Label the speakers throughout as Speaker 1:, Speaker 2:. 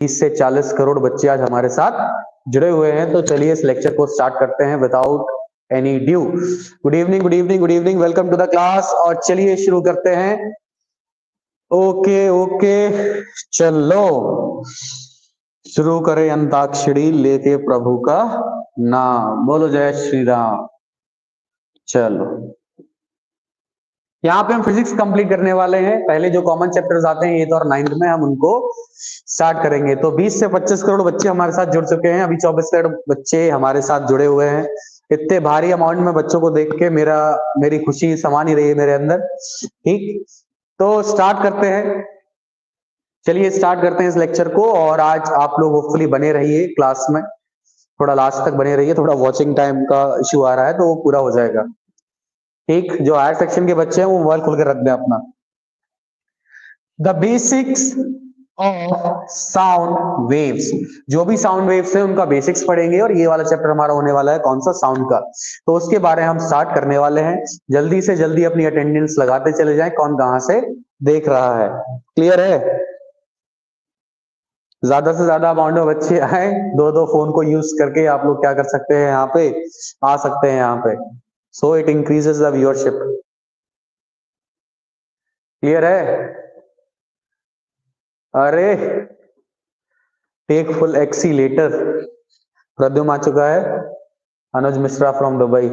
Speaker 1: 30 से 40 करोड़ बच्चे आज हमारे साथ जुड़े हुए हैं। तो चलिए इस लेक्चर को स्टार्ट करते हैं without any due. Good evening, good evening, good evening, welcome to the class. और चलिए शुरू करते हैं। ओके ओके, चलो शुरू करें अंताक्षरी लेके प्रभु का नाम। बोलो जय श्री राम। चलो यहाँ पे हम फिजिक्स कंप्लीट करने वाले हैं। पहले जो कॉमन चैप्टर्स आते हैं 8th और 9th में, हम उनको स्टार्ट करेंगे। तो 20 से 25 करोड़ बच्चे हमारे साथ जुड़ चुके हैं। अभी 24 करोड़ बच्चे हमारे साथ जुड़े हुए हैं। इतने भारी अमाउंट में बच्चों को देख के मेरी खुशी समा नहीं रही है मेरे अंदर। ठीक, तो स्टार्ट करते हैं। चलिए स्टार्ट करते हैं इस लेक्चर को। और आज आप लोग होपफुली बने रहिए क्लास में, थोड़ा लास्ट तक बने रहिए। थोड़ा वॉचिंग टाइम का इश्यू आ रहा है तो वो पूरा हो जाएगा। ठीक, जो हायर सेक्शन के बच्चे हैं वो मोबाइल खोल के रख दें अपना। The basics of sound waves, जो भी साउंड वेव्स है उनका बेसिक्स पढ़ेंगे। और ये वाला चैप्टर हमारा होने वाला है कौन सा, साउंड का। तो उसके बारे में हम स्टार्ट करने वाले हैं। जल्दी से जल्दी अपनी अटेंडेंस लगाते चले जाएं, कौन कहां से देख रहा है। क्लियर है? ज्यादा से ज्यादा अमाउंट में बच्चे आए। दो दो फोन को यूज करके आप लोग क्या कर सकते हैं, यहाँ पे आ सकते हैं यहाँ पे। So it increases the viewership. Clear है? अरे टेक फुल एक्सीलेटर, प्रद्युम आ चुका है। अनुज मिश्रा फ्रॉम दुबई।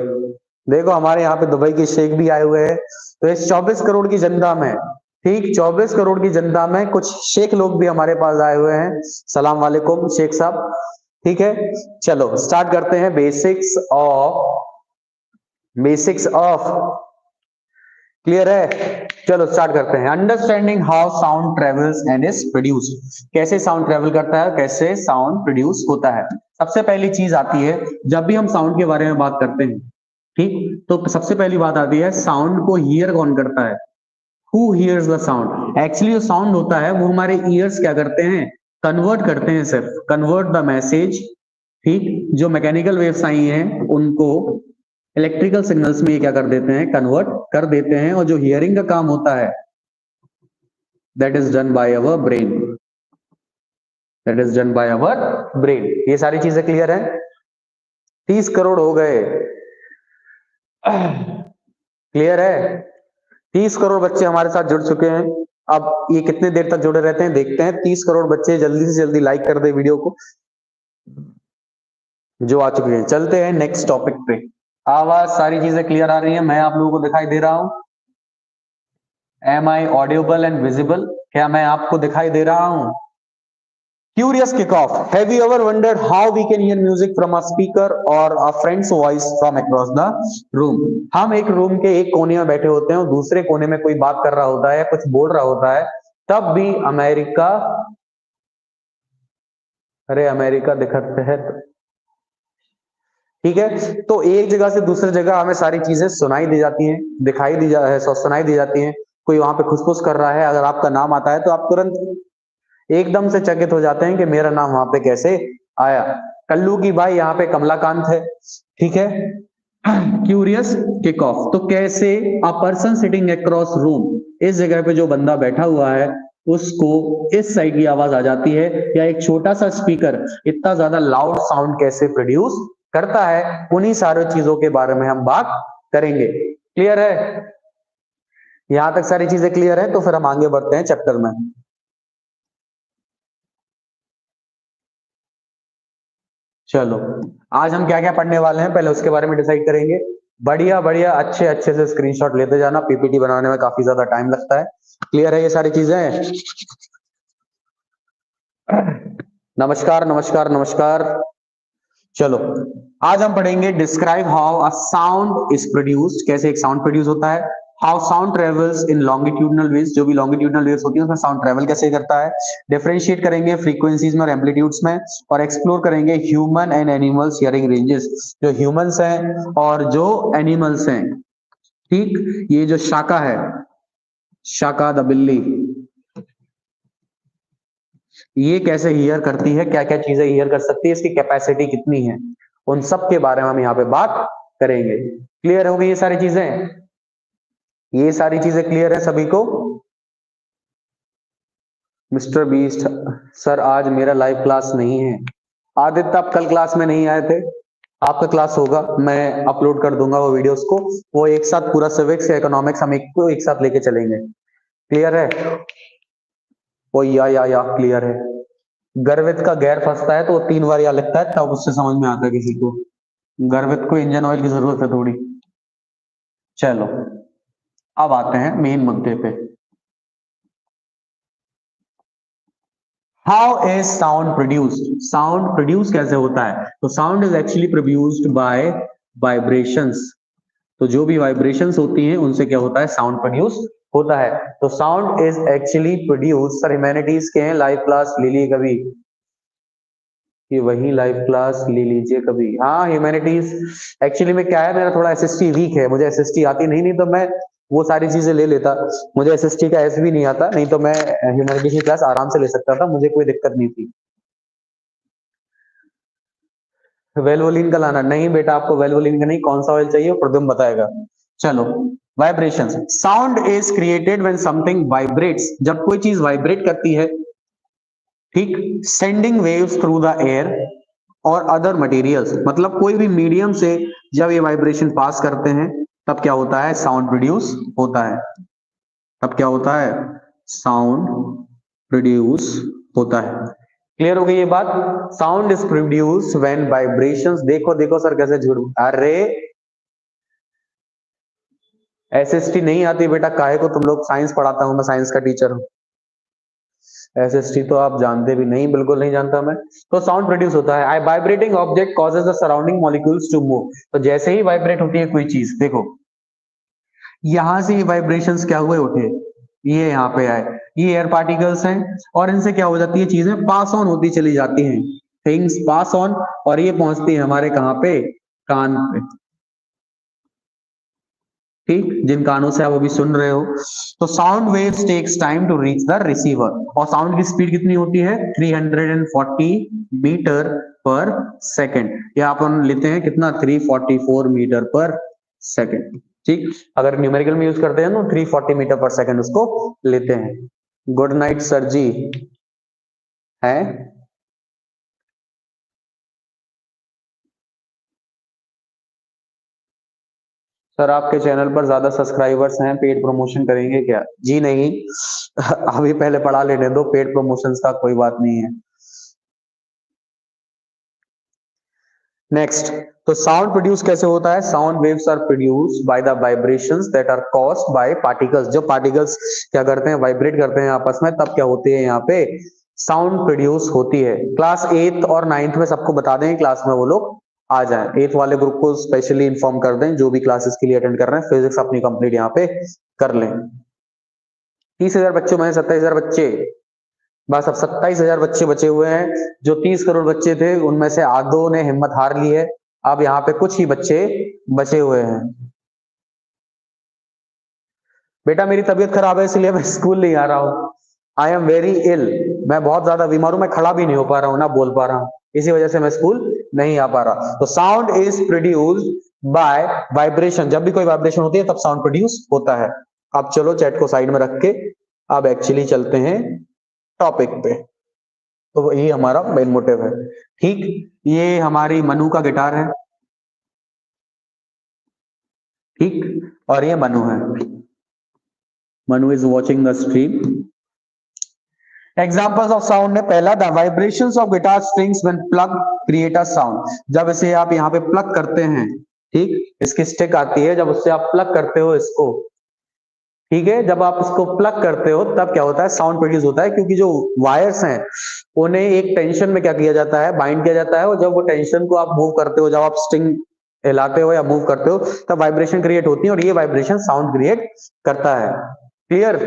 Speaker 1: देखो हमारे यहाँ पे दुबई के शेख भी आए हुए हैं। तो इस 24 करोड़ की जनता में, ठीक 24 करोड़ की जनता में कुछ शेख लोग भी हमारे पास आए हुए हैं। सलाम वालेकुम शेख साहब। ठीक है, चलो स्टार्ट करते हैं। बेसिक्स ऑफ क्लियर है? चलो स्टार्ट करते हैं। Understanding how sound travels and is produced, कैसे साउंड ट्रेवल करता है, कैसे साउंड प्रोड्यूस होता है। सबसे पहली चीज आती है, जब भी हम साउंड के बारे में बात करते हैं, ठीक, तो सबसे पहली बात आती है साउंड को हियर कौन करता है। Who hears the sound? Actually जो साउंड होता है वो हमारे ईयर्स क्या करते हैं, कन्वर्ट करते हैं, सिर्फ कन्वर्ट द मैसेज। ठीक, जो मैकेनिकल वेव्स आई हैं उनको इलेक्ट्रिकल सिग्नल्स में ये क्या कर देते हैं, कन्वर्ट कर देते हैं। और जो हियरिंग का काम होता है that is done by our brain, that is done by our brain. ये सारी चीजें क्लियर है? 30 करोड़ हो गए। क्लियर है? 30 करोड़ बच्चे हमारे साथ जुड़ चुके हैं। अब ये कितने देर तक जुड़े रहते हैं देखते हैं। 30 करोड़ बच्चे जल्दी से जल्दी लाइक कर दे वीडियो को जो आ चुके हैं। चलते हैं नेक्स्ट टॉपिक पे। आवाज सारी चीजें क्लियर आ रही है? मैं आप लोगों को दिखाई दे रहा हूं? Am I audible and visible? क्या मैं आपको दिखाई दे रहा हूं? Curious kickoff. Have you ever wondered how we can hear music from a speaker or a friend's voice from across the room? हम एक रूम के एक कोने में बैठे होते हैं और दूसरे कोने में कोई बात कर रहा होता है, कुछ बोल रहा होता है, तब भी अमेरिका, अरे अमेरिका दिखते है। ठीक है, तो एक जगह से दूसरी जगह हमें सारी चीजें सुनाई दी जाती हैं, सुनाई दी जाती हैं। कोई वहां पे खुसफुस कर रहा है, अगर आपका नाम आता है तो आप तुरंत एकदम से चकित हो जाते हैं कि मेरा नाम वहां पे कैसे आया। कल्लू की भाई यहाँ पे कमलाकांत है। ठीक है, क्यूरियस किक ऑफ। तो कैसे a person sitting across room, इस जगह पे जो बंदा बैठा हुआ है उसको इस साइड की आवाज आ जाती है, या एक छोटा सा स्पीकर इतना ज्यादा लाउड साउंड कैसे प्रोड्यूस करता है, उन्हीं सारी चीजों के बारे में हम बात करेंगे। क्लियर है? यहां तक सारी चीजें क्लियर है? तो फिर हम आगे बढ़ते हैं चैप्टर में। चलो आज हम क्या क्या पढ़ने वाले हैं पहले उसके बारे में डिसाइड करेंगे। बढ़िया बढ़िया, अच्छे अच्छे से स्क्रीनशॉट लेते जाना, पीपीटी बनाने में काफी ज्यादा टाइम लगता है। क्लियर है ये सारी चीजें? नमस्कार नमस्कार नमस्कार। चलो आज हम पढ़ेंगे describe how a sound is produced, कैसे एक साउंड प्रोड्यूस होता है। How sound travels in longitudinal waves, जो भी लॉन्गिट्यूडनल वेव्स होती है उसमें साउंड ट्रेवल कैसे करता है। डिफरेंशिएट करेंगे फ्रीक्वेंसीज में और एम्पलीट्यूड्स में। और एक्सप्लोर करेंगे human and animals hearing ranges, जो ह्यूमंस हैं और जो एनिमल्स हैं। ठीक, ये जो शाका है, शाका द बिल्ली, ये कैसे हियर करती है, क्या क्या चीजें हियर कर सकती है, इसकी कैपेसिटी कितनी है, उन सब के बारे में हम यहाँ पे बात करेंगे। क्लियर हो गई ये सारी चीजें? ये सारी चीजें क्लियर है सभी को? मिस्टर बीस्ट सर आज मेरा लाइव क्लास नहीं है। आदित्य आप कल क्लास में नहीं आए थे, आपका क्लास होगा, मैं अपलोड कर दूंगा वो वीडियोस को। वो एक साथ पूरा सिविक्स या इकोनॉमिक्स हम एक साथ लेके चलेंगे। क्लियर है? वो या क्लियर है। गर्वित का गैर फंसता है तो वो 3 बार या लिखता है तब उससे समझ में आता है किसी को। गर्वित को इंजन ऑयल की जरूरत है थोड़ी। चलो अब आते हैं मेन मुद्दे पे। How is sound produced? Sound produce कैसे होता है? तो sound is actually produced by vibrations. तो जो भी वाइब्रेशंस होती हैं उनसे क्या होता है? साउंड प्रोड्यूस होता है। तो sound is actually produce. Sir humanities के हैं, लाइव क्लास ले लिए कभी? कि वही लाइव क्लास ले लीजिए कभी। हाँ ह्यूमैनिटीज एक्चुअली में क्या है, मेरा थोड़ा एसएसटी वीक है, मुझे एसएसटी आती नहीं तो मैं वो सारी चीजें ले लेता। मुझे एसएसटी का एस भी नहीं आता, नहीं तो मैं ह्यूमैनिटीज की क्लास आराम से ले सकता था, मुझे कोई दिक्कत नहीं थी। वेलवोलिन का लाना नहीं बेटा, आपको वेलवोलिन का नहीं, कौन सा ऑयल चाहिए प्रद्युम्न बताएगा। चलो vibrations. Sound is created when something vibrates. जब कोई चीज वाइब्रेट करती है, ठीक, sending waves through the air और अदर मटेरियल्स, मतलब कोई भी मीडियम से जब ये वाइब्रेशन पास करते हैं तब क्या होता है? साउंड प्रोड्यूस होता है। तब क्या होता है? साउंड प्रोड्यूस होता है। क्लियर हो गई ये बात? Sound is produce when vibrations. देखो देखो सर कैसे झूठ, अरे एसएसटी नहीं आती बेटा, काहे को, तुम लोग साइंस पढ़ाता हूं मैं, साइंस का टीचर हूं। एसएसटी तो आप जानते भी नहीं, बिल्कुल नहीं जानता मैं। तो साउंड प्रोड्यूस होता है। I vibrating object causes the surrounding molecules to move. तो जैसे ही वाइब्रेट होती है कोई चीज, देखो यहां से ये वाइब्रेशंस क्या हुए, उठे, ये यहाँ पे आए, ये एयर पार्टिकल्स हैं और इनसे क्या हो जाती है, चीजें पास ऑन होती चली जाती हैं, थिंग्स पास ऑन, और ये पहुंचती है हमारे कहाँ पे? कान पे। ठीक, जिन कानों से आप अभी सुन रहे हो। तो sound waves takes time to reach the receiver. और साउंड की स्पीड कितनी होती है? 340 मीटर पर सेकेंड। या अपन लेते हैं कितना? 344 मीटर पर सेकेंड। ठीक, अगर न्यूमेरिकल में यूज करते हैं तो 340 मीटर पर सेकेंड उसको लेते हैं। गुड नाइट सर जी है। सर आपके चैनल पर ज्यादा सब्सक्राइबर्स हैं, पेड प्रमोशन करेंगे क्या? जी नहीं अभी पहले पढ़ा लेने दो, पेड प्रमोशन का कोई बात नहीं है। नेक्स्ट, तो साउंड प्रोड्यूस कैसे होता है? Sound waves are produced by the vibrations that are caused by particles. जो पार्टिकल्स क्या करते हैं? वाइब्रेट करते हैं आपस में, तब क्या होती है यहाँ पे? साउंड प्रोड्यूस होती है। क्लास 8th और 9th में सबको बता दें, क्लास में वो लोग आ जाएं। 8th वाले ग्रुप को स्पेशली इन्फॉर्म कर दें, जो भी क्लासेस के लिए अटेंड कर रहे हैं, फिजिक्स अपनी कंप्लीट यहाँ पे कर लें। 30,000 बच्चों में 27,000 बच्चे, बस अब 27,000 बच्चे बचे हुए हैं। जो 30 करोड़ बच्चे थे उनमें से आधों ने हिम्मत हार ली है, अब यहाँ पे कुछ ही बच्चे बचे हुए हैं। बेटा मेरी तबीयत खराब है इसलिए मैं स्कूल नहीं आ रहा हूँ। आई एम वेरी इल, मैं बहुत ज्यादा बीमार हूं, मैं खड़ा भी नहीं हो पा रहा हूँ, ना बोल पा रहा हूँ, इसी वजह से मैं स्कूल नहीं आ पा रहा। तो sound is produced by vibration. जब भी कोई वाइब्रेशन होती है तब साउंड प्रोड्यूस होता है। अब चलो चैट को साइड में रख के अब एक्चुअली चलते हैं टॉपिक पे। तो ये हमारा मेन मोटिव है। ठीक, ये हमारी मनु का गिटार है, ठीक, और ये मनु है। Manu is watching the stream. Examples of sound में पहला, the vibrations of guitar strings when plug create a sound. जब इसे आप यहाँ पे प्लग करते हैं, ठीक, इसकी स्टिक आती है, जब उससे आप प्लग करते हो इसको, ठीक है, जब आप इसको प्लग करते हो तब क्या होता है? साउंड प्रोड्यूस होता है, क्योंकि जो वायर्स हैं उन्हें एक टेंशन में क्या किया जाता है? बाइंड किया जाता है, और जब वो टेंशन को आप मूव करते हो, जब आप स्ट्रिंग हिलाते हो या मूव करते हो, तब वाइब्रेशन क्रिएट होती है, और ये वाइब्रेशन साउंड क्रिएट करता है। क्लियर?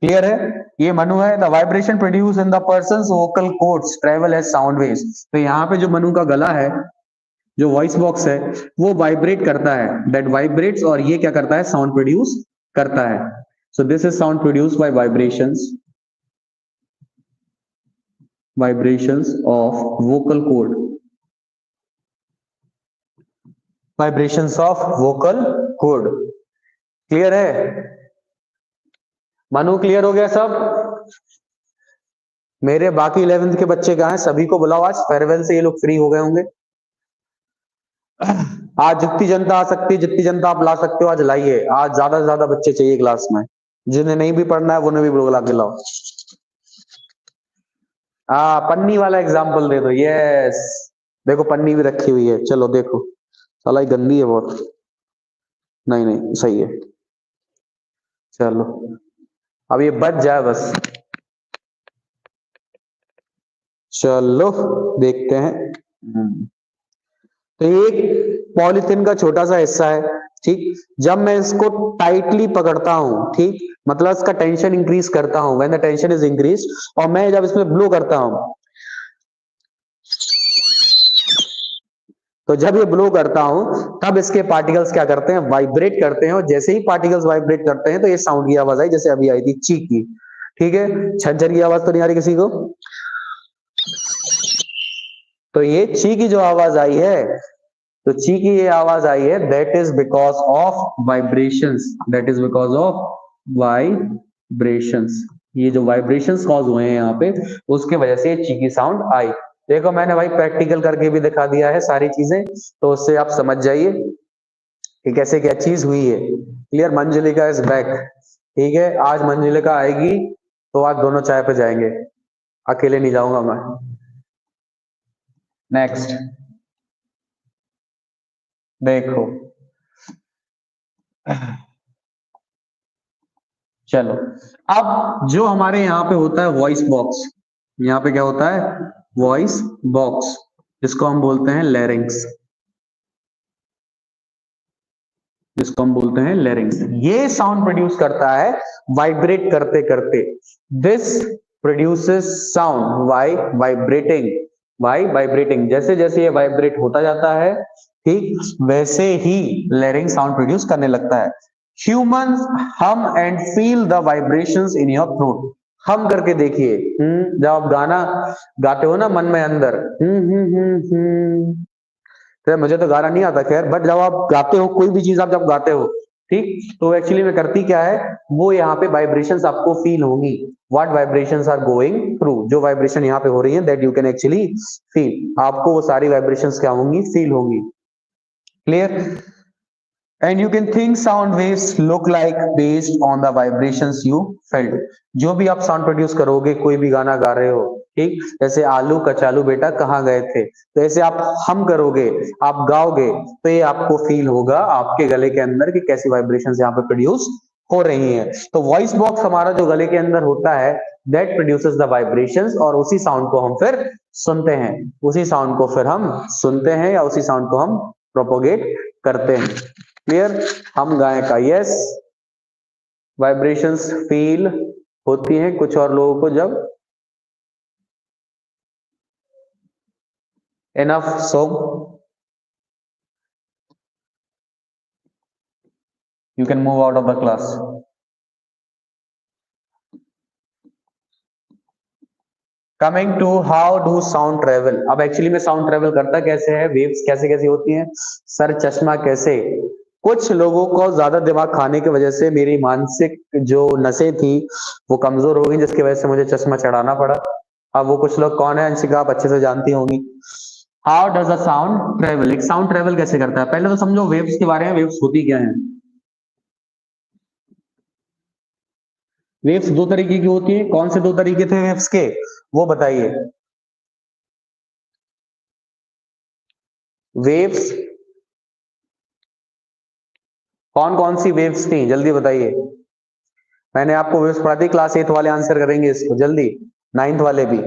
Speaker 1: क्लियर है? ये मनु है। The vibration produce in the person's vocal cords travel as sound waves. तो यहाँ पे जो मनु का गला है, जो वॉइस बॉक्स है, वो वाइब्रेट करता है, दैट वाइब्रेट्स, और ये क्या करता है? साउंड प्रोड्यूस करता है। So this is sound produce by vibrations, vibrations of vocal cord, vibrations of vocal cord. Clear है? मनु क्लियर हो गया सब? मेरे बाकी 11th के बच्चे कहाँ हैं? सभी को बुलाओ, आज फेयरवेल से ये लोग फ्री हो गए होंगे। आज जितनी जनता आ सकती है, जितनी जनता आप ला सकते हो आज लाइए। आज ज्यादा से ज्यादा बच्चे चाहिए क्लास में। जिन्हें नहीं भी पढ़ना है उन्हें भी बुला के लाओ। हाँ, पन्नी वाला एग्जाम्पल दे दो। यस, देखो पन्नी भी रखी हुई है, चलो देखो। साला ये गंदी है बहुत। नहीं नहीं सही है। चलो अब ये बच जाए बस। चलो देखते हैं। तो ये एक पॉलिथीन का छोटा सा हिस्सा है, ठीक। जब मैं इसको टाइटली पकड़ता हूं, ठीक, मतलब इसका टेंशन इंक्रीज करता हूं, when the tension is increase, और मैं जब इसमें ब्लो करता हूं, तो जब ये ब्लो करता हूं तब इसके पार्टिकल्स क्या करते हैं? वाइब्रेट करते हैं। और जैसे ही पार्टिकल्स वाइब्रेट करते हैं तो ये साउंड की आवाज आई, जैसे अभी आई थी चीख की। ठीक है, छज्जर की आवाज तो नहीं आ रही किसी को? तो ये ची की जो आवाज आई है, तो ची की ये आवाज आई है, that is because of vibrations. That is because of vibrations. ये जो वाइब्रेशंस कॉज हुए हैं यहाँ पे, उसके वजह से ये ची की साउंड आई। देखो मैंने भाई प्रैक्टिकल करके भी दिखा दिया है सारी चीजें, तो उससे आप समझ जाइए कि कैसे क्या चीज हुई है। क्लियर? Manjulika is back. ठीक है, आज मंजुलिका आएगी तो आज दोनों चाय पे जाएंगे, अकेले नहीं जाऊंगा मैं। नेक्स्ट देखो, चलो अब जो हमारे यहाँ पे होता है वॉइस बॉक्स, यहाँ पे क्या होता है? वॉइस बॉक्स, जिसको हम बोलते हैं लैरिंक्स, जिसको हम बोलते हैं लैरिंक्स। ये साउंड प्रोड्यूस करता है वाइब्रेट करते करते। This produces sound by vibrating. By vibrating, जैसे जैसे ये वाइब्रेट होता जाता है, ठीक, वैसे ही लैरिंग साउंड प्रोड्यूस करने लगता है। ह्यूमंस हम and feel the vibrations in your throat. हम करके देखिए, जब आप गाना गाते हो ना मन में अंदर, तो मुझे तो गाना नहीं आता खैर, बट जब आप गाते हो कोई भी चीज, आप जब गाते हो, ठीक, तो एक्चुअली में करती क्या है, वो यहाँ पे वाइब्रेशंस आपको फील होंगी। What vibrations are going through, जो वाइब्रेशन यहाँ पे हो रही है, that you can actually feel. आपको वो सारी वाइब्रेशंस क्या होंगी? फील होंगी। Clear? And you can think sound waves look like based on the vibrations you felt. जो भी आप साउंड प्रोड्यूस करोगे, कोई भी गाना गा रहे हो, ठीक, जैसे आलू कचालू बेटा कहाँ गए थे, तो ऐसे आप हम करोगे, आप गाओगे, तो ये आपको फील होगा आपके गले के अंदर कि कैसी वाइब्रेशंस यहाँ पे प्रोड्यूस हो रही हैं। तो वॉइस बॉक्स हमारा जो गले के अंदर होता है, दैट प्रोड्यूसेस द वाइब्रेशंस, और उसी साउंड को हम फिर सुनते हैं। उसी साउंड को फिर हम सुनते हैं, या उसी साउंड को हम प्रोपोगेट करते हैं। क्लियर? हम गायें का यस, वाइब्रेशंस फील होती हैं कुछ और लोगों को जब enough so you can move out of the class. Coming to how do sound travel. अब एक्चुअली में साउंड ट्रेवल करता कैसे है, वेव्स कैसे कैसे होती हैं, सर चश्मा कैसे? कुछ लोगों को ज्यादा दिमाग खाने की वजह से मेरी मानसिक जो नसें थी वो कमजोर हो गई, जिसकी वजह से मुझे चश्मा चढ़ाना पड़ा। अब वो कुछ लोग कौन है, अंशिका आप अच्छे से जानती होंगी। How does a sound travel? एक साउंड ट्रेवल कैसे करता है, पहले तो समझो वेव्स के बारे में। वेव्स होती क्या है? वेव्स दो तरीके की होती है। कौन से दो तरीके थे वेव्स के, वो बताइए। वेव्स कौन कौन सी वेव्स थी, जल्दी बताइए। मैंने आपको वेव्स पढ़ा दी, क्लास 8 वाले आंसर करेंगे इसको जल्दी, 9th वाले भी।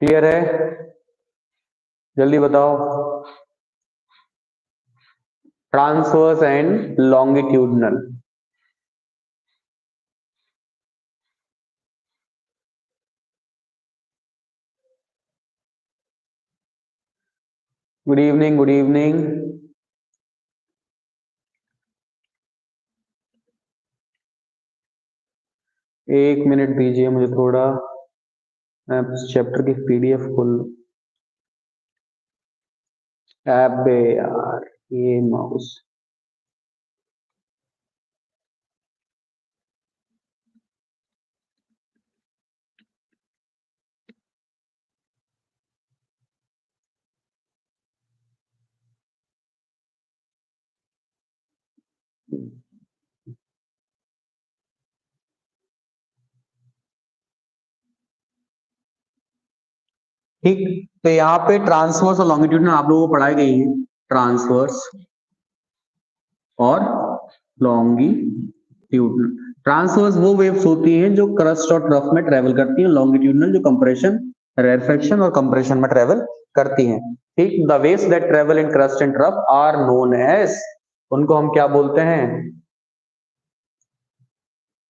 Speaker 1: क्लियर है? जल्दी बताओ। Transverse and longitudinal. Good evening, good evening. 1 minute दीजिए मुझे थोड़ा। चैप्टर की पीडीएफ खोल। अबे यार ये माउस। ठीक, तो यहाँ पे ट्रांसवर्स और लॉन्गिट्यूडनल आप लोगों को पढ़ाई गई है। ट्रांसवर्स और लॉन्गिट्यूडनल। ट्रांसवर्स वो वेव्स होती हैं जो क्रस्ट और ट्रफ में ट्रेवल करती हैं। लॉन्गिट्यूडनल जो कंप्रेशन, रेरफेक्शन और कंप्रेशन में ट्रेवल करती हैं। ठीक, the waves that travel in crest and trough are known as, उनको हम क्या बोलते हैं?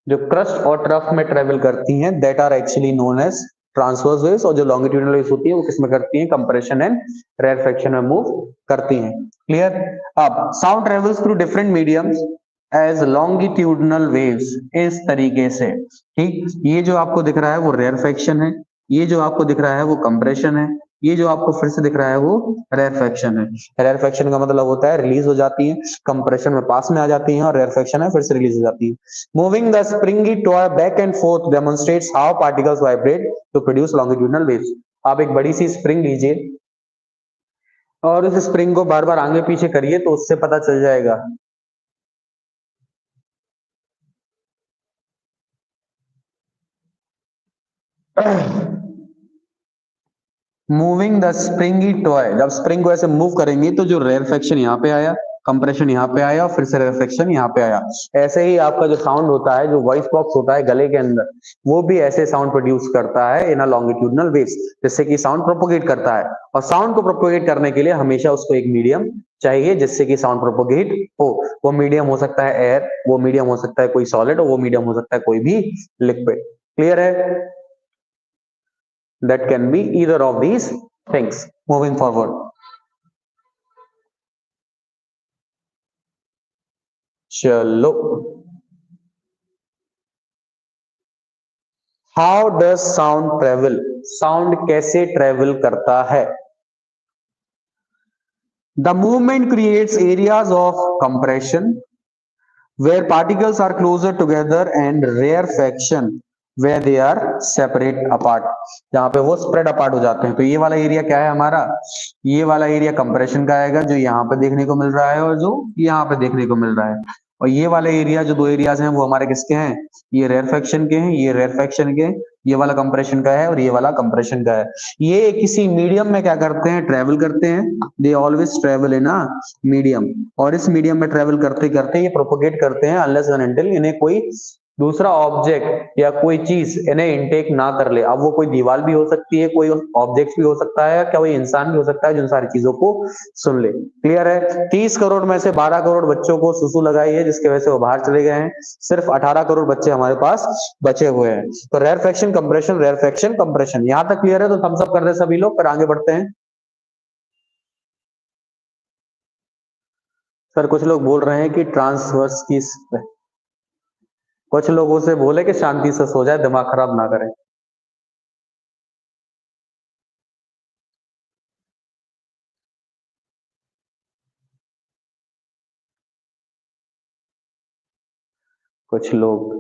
Speaker 1: जो क्रस्ट और ट्रफ में ट्रेवल करती हैं that are actually known as transverse waves. और जो लॉन्गिट्यूडनल वेव्स होती है वो किसमें करती हैं? कंप्रेशन एंड रेरफेक्शन में मूव करती हैं। क्लियर? अब sound travels through different mediums as longitudinal waves, इस तरीके से। ठीक, ये जो आपको दिख रहा है वो रेरफेक्शन है, ये जो आपको दिख रहा है वो कंप्रेशन है, ये जो आपको फिर से दिख रहा है वो रेरफेक्शन है। रेरफेक्शन का मतलब होता है रिलीज हो जाती है, कंप्रेशन में पास में आ जाती है, और रेरफेक्शन है फिर से रिलीज हो जाती है। Moving the springy toy back and forth demonstrates how particles vibrate to produce longitudinal waves. आप एक बड़ी सी स्प्रिंग लीजिए और उस स्प्रिंग को बार बार आगे पीछे करिए तो उससे पता चल जाएगा। मूविंग द स्प्रिंगी टॉय, जब स्प्रिंग को ऐसे मूव करेंगे तो जो रेरफेक्शन यहाँ पे आया, कंप्रेशन यहाँ पे आया और फिर से रेरफेक्शन यहाँ पे आया। ऐसे ही आपका जो साउंड होता है, जो वॉइस बॉक्स होता है गले के अंदर, वो भी ऐसे साउंड प्रोड्यूस करता है इन अ लॉन्गिट्यूडनल वेव्स, जिससे कि साउंड प्रोपोगेट करता है। और साउंड को प्रोपोगेट करने के लिए हमेशा उसको एक मीडियम चाहिए जिससे कि साउंड प्रोपोगेट हो। वो मीडियम हो सकता है एयर, वो मीडियम हो सकता है कोई सॉलिड, और वो मीडियम हो सकता है कोई भी लिक्विड। क्लियर है? That can be either of these things. Moving forward. चलो, how does sound travel? Sound कैसे ट्रेवल करता है? The movement creates areas of compression where particles are closer together and rarefaction where they are separate apart, जहां पे वो spread apart हो जाते हैं। तो ये वाला एरिया क्या है हमारा? ये वाला एरिया कंप्रेशन का आएगा, जो यहाँ पे देखने को मिल रहा है और जो यहाँ पे देखने को मिल रहा है। और ये वाले एरिया, जो दो एरियाज हैं, वो हमारे किसके हैं? ये रेरफेक्शन के हैं, ये रेरफेक्शन के हैं। ये वाला कंप्रेशन का है और ये वाला कंप्रेशन का है। ये किसी मीडियम में क्या करते हैं? ट्रेवल करते हैं। They always travel in a medium, और इस मीडियम में ट्रेवल करते करते ये प्रोपोगेट करते हैं अनलेस एंड अनटिल इन्हें कोई दूसरा ऑब्जेक्ट या कोई चीज इन्हें इनटेक ना कर ले। अब वो कोई दीवार भी हो सकती है, कोई ऑब्जेक्ट भी हो सकता है, क्या कोई इंसान भी हो सकता है, जो सारी चीजों को सुन ले। क्लियर है? 30 करोड़ में से 12 करोड़ बच्चों को सुसु लगाई है, जिसकी वजह से वो बाहर चले गए हैं। सिर्फ 18 करोड़ बच्चे हमारे पास बचे हुए हैं। तो रेरफेक्शन, कंप्रेशन, रेरफेक्शन, कंप्रेशन, यहां तक क्लियर है? तो थम्स अप कर दे सभी लोग, फिर आगे बढ़ते हैं। सर कुछ लोग बोल रहे हैं कि ट्रांसवर्स की, कुछ लोगों से बोले कि शांति से सो जाए, दिमाग खराब ना करें। कुछ लोग,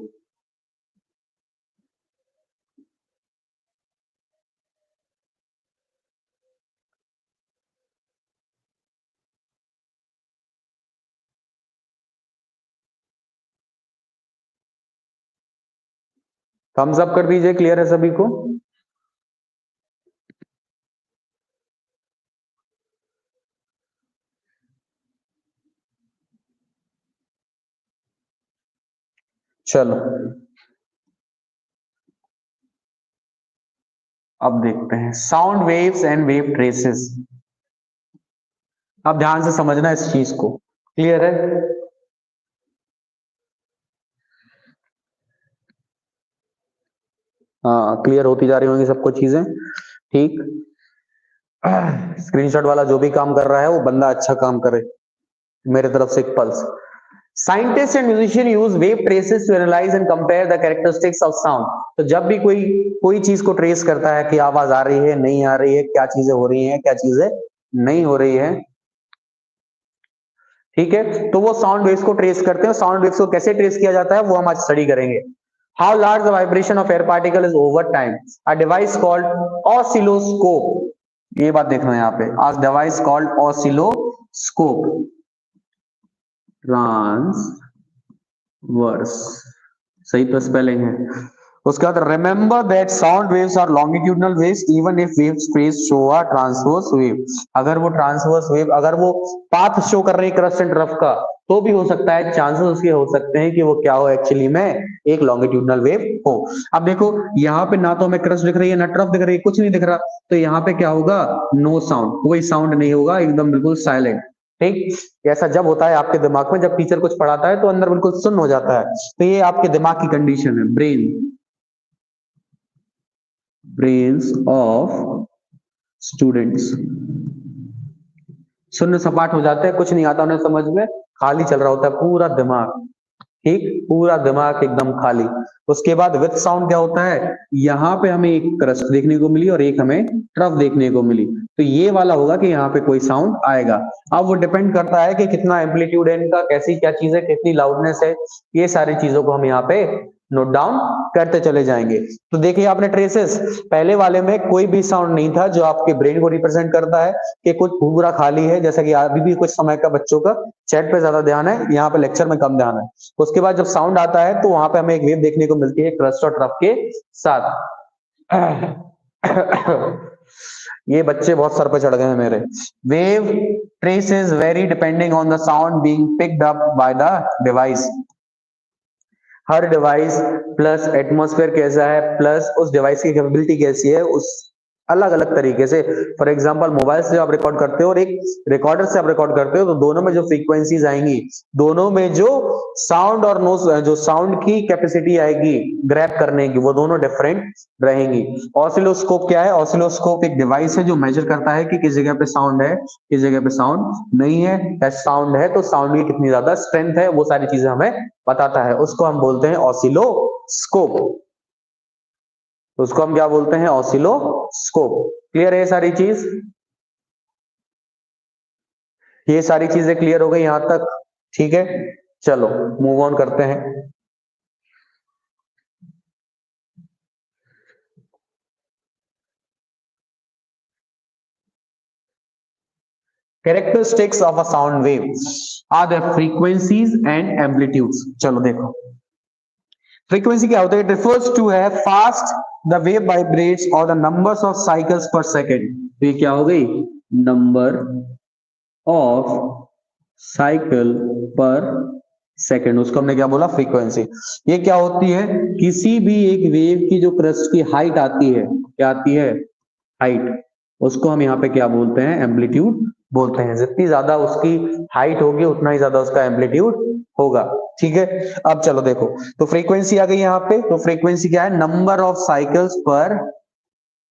Speaker 1: थम्स अप कर दीजिए, क्लियर है सभी को? चलो अब देखते हैं sound waves and wave traces. अब ध्यान से समझना इस चीज को। क्लियर है? हाँ, क्लियर होती जा रही होंगी सबको चीजें। ठीक, स्क्रीनशॉट वाला जो भी काम कर रहा है वो बंदा अच्छा काम करे, मेरे तरफ से एक pulse. Scientist and musician use wave traces to analyse and compare the characteristics of sound. तो जब भी कोई चीज को ट्रेस करता है कि आवाज आ रही है, नहीं आ रही है, क्या चीजें हो रही हैं, क्या चीजें नहीं हो रही है, ठीक है, तो वो साउंड वेव्स को ट्रेस करते हैं। साउंड वेव्स को कैसे ट्रेस किया जाता है वो हम आज स्टडी करेंगे। How large the vibration of air particle is over time, a device called oscilloscope. ये बात देखना है यहाँ पे, आज डिवाइस कॉल्ड ऑसिलोस्कोप ट्रांसवर्स, सही तो स्पेलिंग है। उसके बाद remember that sound waves are longitudinal waves even if wave space show a transverse wave. अगर वो ट्रांसवर्स वेव, अगर वो पाथ शो कर रही है क्रस्ट एंड रफ का, तो भी हो सकता है, चांसेस उसके हो सकते हैं कि वो क्या हो, एक्चुअली में एक लॉन्गिट्यूडनल वेव हो। अब देखो यहाँ पे ना तो हमें क्रस्ट दिख रही है, ना ट्रफ दिख रही है, कुछ नहीं दिख रहा, तो यहाँ पे क्या होगा, नो साउंड, कोई साउंड नहीं होगा, एकदम बिल्कुल साइलेंट। ठीक, ऐसा जब होता है आपके दिमाग में, जब टीचर कुछ पढ़ाता है तो अंदर बिल्कुल सुन्न हो जाता है, तो ये आपके दिमाग की कंडीशन है, ब्रेन्स ऑफ स्टूडेंट्स शून्य सपाट हो जाते हैं, कुछ नहीं आता उन्हें समझ में, खाली चल रहा होता है पूरा दिमाग। ठीक, पूरा दिमाग एकदम खाली। उसके बाद विथ साउंड क्या होता है, यहाँ पे हमें एक क्रस्ट देखने को मिली और एक हमें ट्रफ देखने को मिली, तो ये वाला होगा कि यहाँ पे कोई साउंड आएगा। अब वो डिपेंड करता है कि कितना एम्पलीट्यूड है इनका, कैसी क्या चीज है, कितनी लाउडनेस है, ये सारी चीजों को हम यहाँ पे नोट डाउन करते चले जाएंगे। तो देखिए आपने ट्रेसेस, पहले वाले में कोई भी साउंड नहीं था जो आपके ब्रेन को रिप्रेजेंट करता है कि कुछ पूरा खाली है, जैसा कि अभी भी कुछ समय का बच्चों का चैट पे ज्यादा ध्यान है, यहाँ पे लेक्चर में कम ध्यान है। उसके बाद जब साउंड आता है तो वहां पे हमें एक वेव देखने को मिलती है क्रस्ट और ट्रफ के साथ। ये बच्चे बहुत सर पे चढ़ गए हैं मेरे। Wave traces very depending on the sound being picked up by the device. Her device plus atmosphere कैसा है, प्लस उस डिवाइस की कैपेबिलिटी कैसी है, उस अलग अलग तरीके से। फॉर एग्जांपल मोबाइल से आप रिकॉर्ड करते हो और एक रिकॉर्डर से आप रिकॉर्ड करते हो, तो दोनों में जो फ्रीक्वेंसीज आएंगी, दोनों में जो साउंड और नो, जो साउंड की कैपेसिटी आएगी ग्रैब करने की, वो दोनों डिफरेंट रहेंगी। ऑसिलोस्कोप क्या है, ऑसिलोस्कोप एक डिवाइस है जो मेजर करता है कि किस जगह पे साउंड है, किस जगह पे साउंड नहीं है, या साउंड है तो साउंड की कितनी ज्यादा स्ट्रेंथ है, वो सारी चीजें हमें बताता है, उसको हम बोलते हैं ऑसिलोस्कोप। उसको हम क्या बोलते हैं, ऑसिलोस्कोप। क्लियर है ये सारी चीज, ये सारी चीजें क्लियर हो गई यहां तक, ठीक है। चलो मूव ऑन करते हैं। Characteristics of a sound wave are the frequencies and amplitudes. चलो देखो फ्रीक्वेंसी क्या होता है, it refers to how fast the wave vibrates और the numbers of cycles per second. तो ये क्या हो गई, number of cycle per second, उसको हमने क्या बोला, फ्रीक्वेंसी। ये क्या होती है, किसी भी एक वेव की जो क्रस्ट की हाइट आती है, क्या आती है, हाइट, उसको हम यहाँ पे क्या बोलते हैं, एम्पलीट्यूड बोलते हैं। जितनी ज्यादा उसकी हाइट होगी उतना ही ज्यादा उसका एम्पलीट्यूड होगा, ठीक है। अब चलो देखो, तो फ्रीक्वेंसी आ गई यहाँ पे, तो फ्रीक्वेंसी क्या है, number of cycles per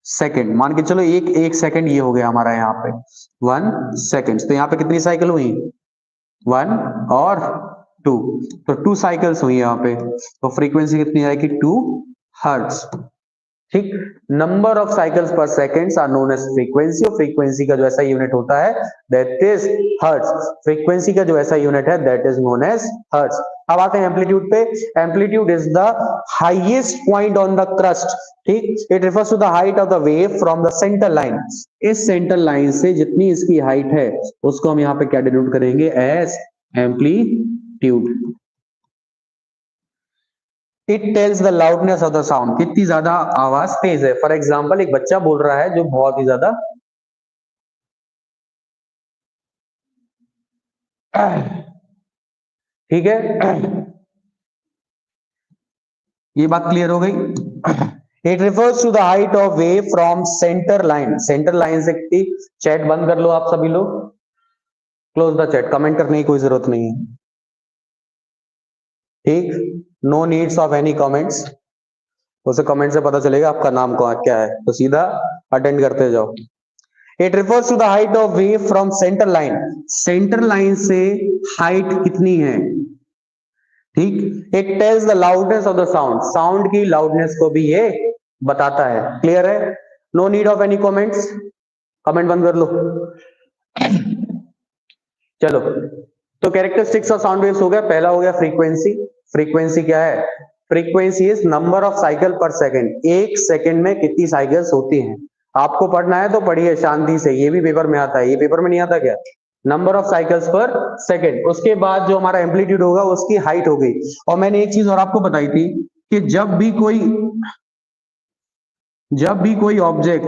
Speaker 1: second. मान के चलो एक सेकंड ये हो गया हमारा यहाँ पे 1 सेकेंड, तो यहाँ पे कितनी साइकिल हुई, 1 और 2, तो 2 साइकिल्स हुई यहाँ पे, तो फ्रीक्वेंसी कितनी आएगी, 2 हर्ट्ज। ठीक, number of cycles per seconds are known as frequency, और फ्रीक्वेंसी का जो ऐसा यूनिट होता है दैट इज हर्ट्ज। फ्रीक्वेंसी का जो ऐसा यूनिट है that is known as hertz. अब आते हैं एम्पलीट्यूड पे। Amplitude is the highest point on the crest. ठीक, it refers to the height of the wave from the centre line. इस सेंटर लाइन से जितनी इसकी हाइट है उसको हम यहाँ पे क्या डिनोट करेंगे, as amplitude. It tells the loudness of the sound, कितनी ज्यादा आवाज तेज है। फॉर एग्जाम्पल एक बच्चा बोल रहा है जो बहुत ही ज्यादा, ठीक है, ये बात क्लियर हो गई। It refers to the height of wave from centre line. Centre line से चैट बंद कर लो आप सभी लोग, क्लोज द चैट, कमेंट करने की कोई जरूरत नहीं है, ठीक, no needs of any comments. उसे कमेंट से पता चलेगा आपका नाम क्या है, तो सीधा अटेंड करते जाओ। It refers to the height of wave from centre line. Centre line से हाइट कितनी है, ठीक। It tells the loudness of the sound, sound की लाउडनेस को भी ये बताता है। क्लियर है? No need of any comments, comment बंद कर लो। चलो, तो कैरेक्टरिस्टिक्स ऑफ साउंड वेव्स हो गया। पहला हो गया फ्रीक्वेंसी। फ्रीक्वेंसी क्या है? Frequency is number of cycle पर सेकंड, एक सेकंड में कितनी साइकिल्स होती हैं। आपको पढ़ना है तो पढ़िए शांति से, ये भी पेपर में आता है, ये पेपर में नहीं आता क्या? नंबर ऑफ साइकिल्स पर सेकंड। उसके बाद जो हमारा एम्पलीट्यूड होगा उसकी हाइट हो गई। और मैंने एक चीज और आपको बताई थी कि जब भी कोई ऑब्जेक्ट,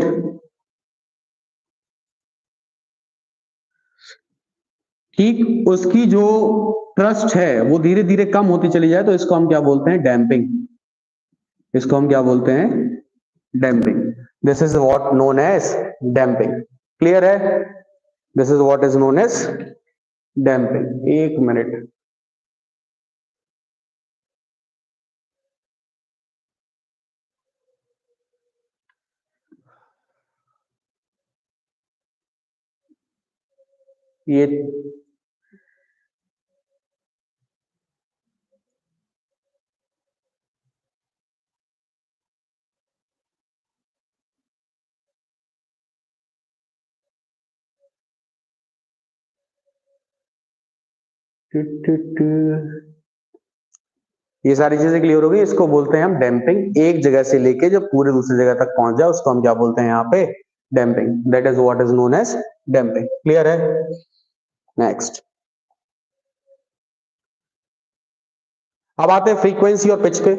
Speaker 1: ठीक, उसकी जो ट्रस्ट है वो धीरे धीरे कम होती चली जाए तो इसको हम क्या बोलते हैं? डैम्पिंग। इसको हम क्या बोलते हैं? Damping. This is what known as damping. Clear है? This is what is known as damping. एक मिनट, ये ये सारी चीजें क्लियर हो गई। इसको बोलते हैं हम डैम्पिंग। एक जगह से लेके जब पूरे दूसरी जगह तक पहुंच जाए उसको हम क्या बोलते हैं? यहाँ पे damping. That is what is known as damping. Clear है? नेक्स्ट, अब आते हैं फ्रीक्वेंसी और पिच पे।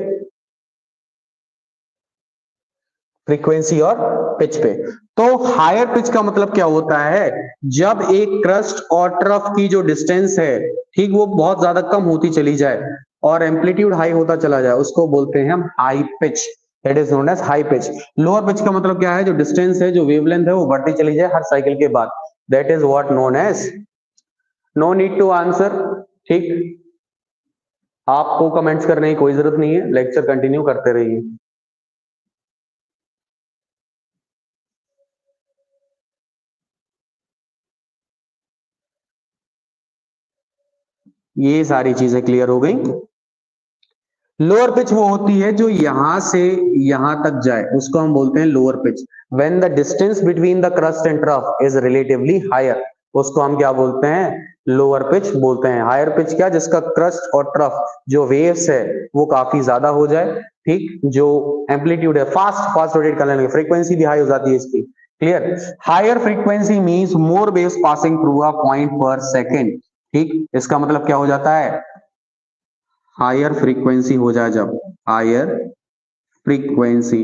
Speaker 1: फ्रीक्वेंसी और पिच पे, तो हायर पिच का मतलब क्या होता है? जब एक क्रस्ट और ट्रफ की जो डिस्टेंस है, ठीक, वो बहुत ज्यादा कम होती चली जाए और एम्पलीट्यूड हाई होता चला जाए, उसको बोलते हैं हम high pitch. That is known as high pitch. Lower pitch का मतलब क्या है? जो डिस्टेंस है, जो वेवलेंथ है, वो बढ़ती चली जाए हर साइकिल के बाद। That is what known as, no need to answer. ठीक, आपको कमेंट्स करने की कोई जरूरत नहीं है, लेक्चर कंटिन्यू करते रहिए। ये सारी चीजें क्लियर हो गई। लोअर पिच वो होती है जो यहां से यहां तक जाए, उसको हम बोलते हैं lower pitch. When the distance between the crest and trough is relatively higher, उसको हम क्या बोलते हैं? लोअर पिच बोलते हैं। हायर पिच क्या? जिसका क्रस्ट और ट्रफ जो वेव्स है वो काफी ज्यादा हो जाए, ठीक, जो एम्पलीट्यूड है फास्ट फास्ट रोटेट करने लगे, फ्रीक्वेंसी भी हाई हो जाती है इसकी। Clear? Higher frequency means more waves passing through a point per second. ठीक, इसका मतलब क्या हो जाता है? हायर फ्रीक्वेंसी हो जाए जब, हायर फ्रीक्वेंसी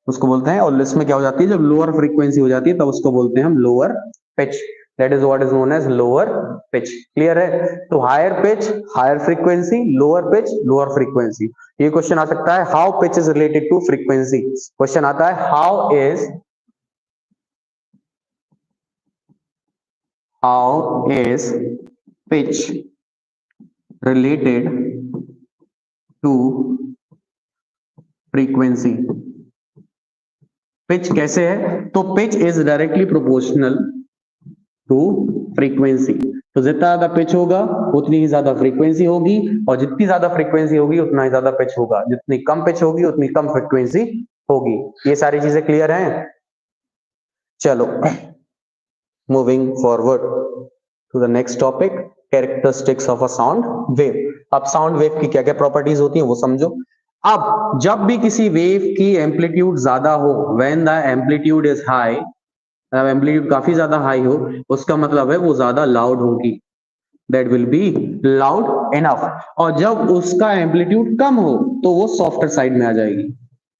Speaker 1: उसको बोलते हैं। और इसमें क्या हो जाती है? जब लोअर फ्रीक्वेंसी हो जाती है तब उसको बोलते हैं हम lower pitch. That is what is known as lower pitch. Clear है? तो higher pitch, higher frequency, lower pitch, lower frequency. ये क्वेश्चन आ सकता है, how pitch is related to frequency. Question आता है, how is pitch related to frequency. Pitch कैसे है? तो pitch is directly proportional to frequency. तो जितना ज्यादा पिच होगा उतनी ही ज्यादा फ्रीक्वेंसी होगी, और जितनी ज्यादा फ्रीक्वेंसी होगी उतना ही ज्यादा पिच होगा। जितनी कम पिच होगी उतनी कम फ्रीक्वेंसी होगी। ये सारी चीजें क्लियर हैं? चलो, moving forward to the next topic, characteristics of a sound wave. अब साउंड वेव की क्या क्या प्रॉपर्टीज होती हैं वो समझो। अब जब भी किसी वेव की एम्पलीट्यूड ज्यादा हो, when the amplitude is high, amplitude काफी ज्यादा हाई हो, उसका मतलब है वो ज्यादा लाउड होगी। That will be loud enough. और जब उसका एम्पलीट्यूड कम हो तो वो सॉफ्टर साइड में आ जाएगी,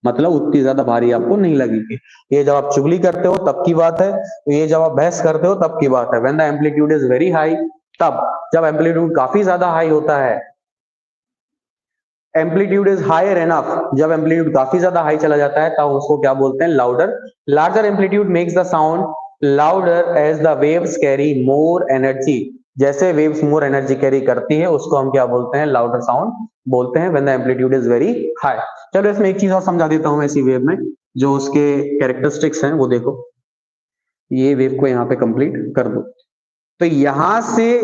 Speaker 1: मतलब उतनी ज्यादा भारी आपको नहीं लगेगी। ये जब आप चुगली करते हो तब की बात है, ये जब आप बहस करते हो तब की बात है। When the amplitude is very high, तब जब एम्पलीट्यूड काफी ज्यादा हाई होता है, एम्पलीट्यूड इज हायर एनफ, जब एम्पलीट्यूड काफी ज्यादा हाई चला जाता है तब उसको क्या बोलते हैं? Louder. Larger amplitude makes the sound louder as the waves carry more energy. जैसे वेव्स मोर एनर्जी कैरी करती है उसको हम क्या बोलते हैं? लाउडर साउंड बोलते हैं when the amplitude is very high. चलो इसमें एक चीज और समझा देता हूं ऐसी वेव में, जो उसके कैरेक्टरिस्टिक्स हैं वो देखो। ये वेव को यहाँ पे कंप्लीट कर दो, तो यहां से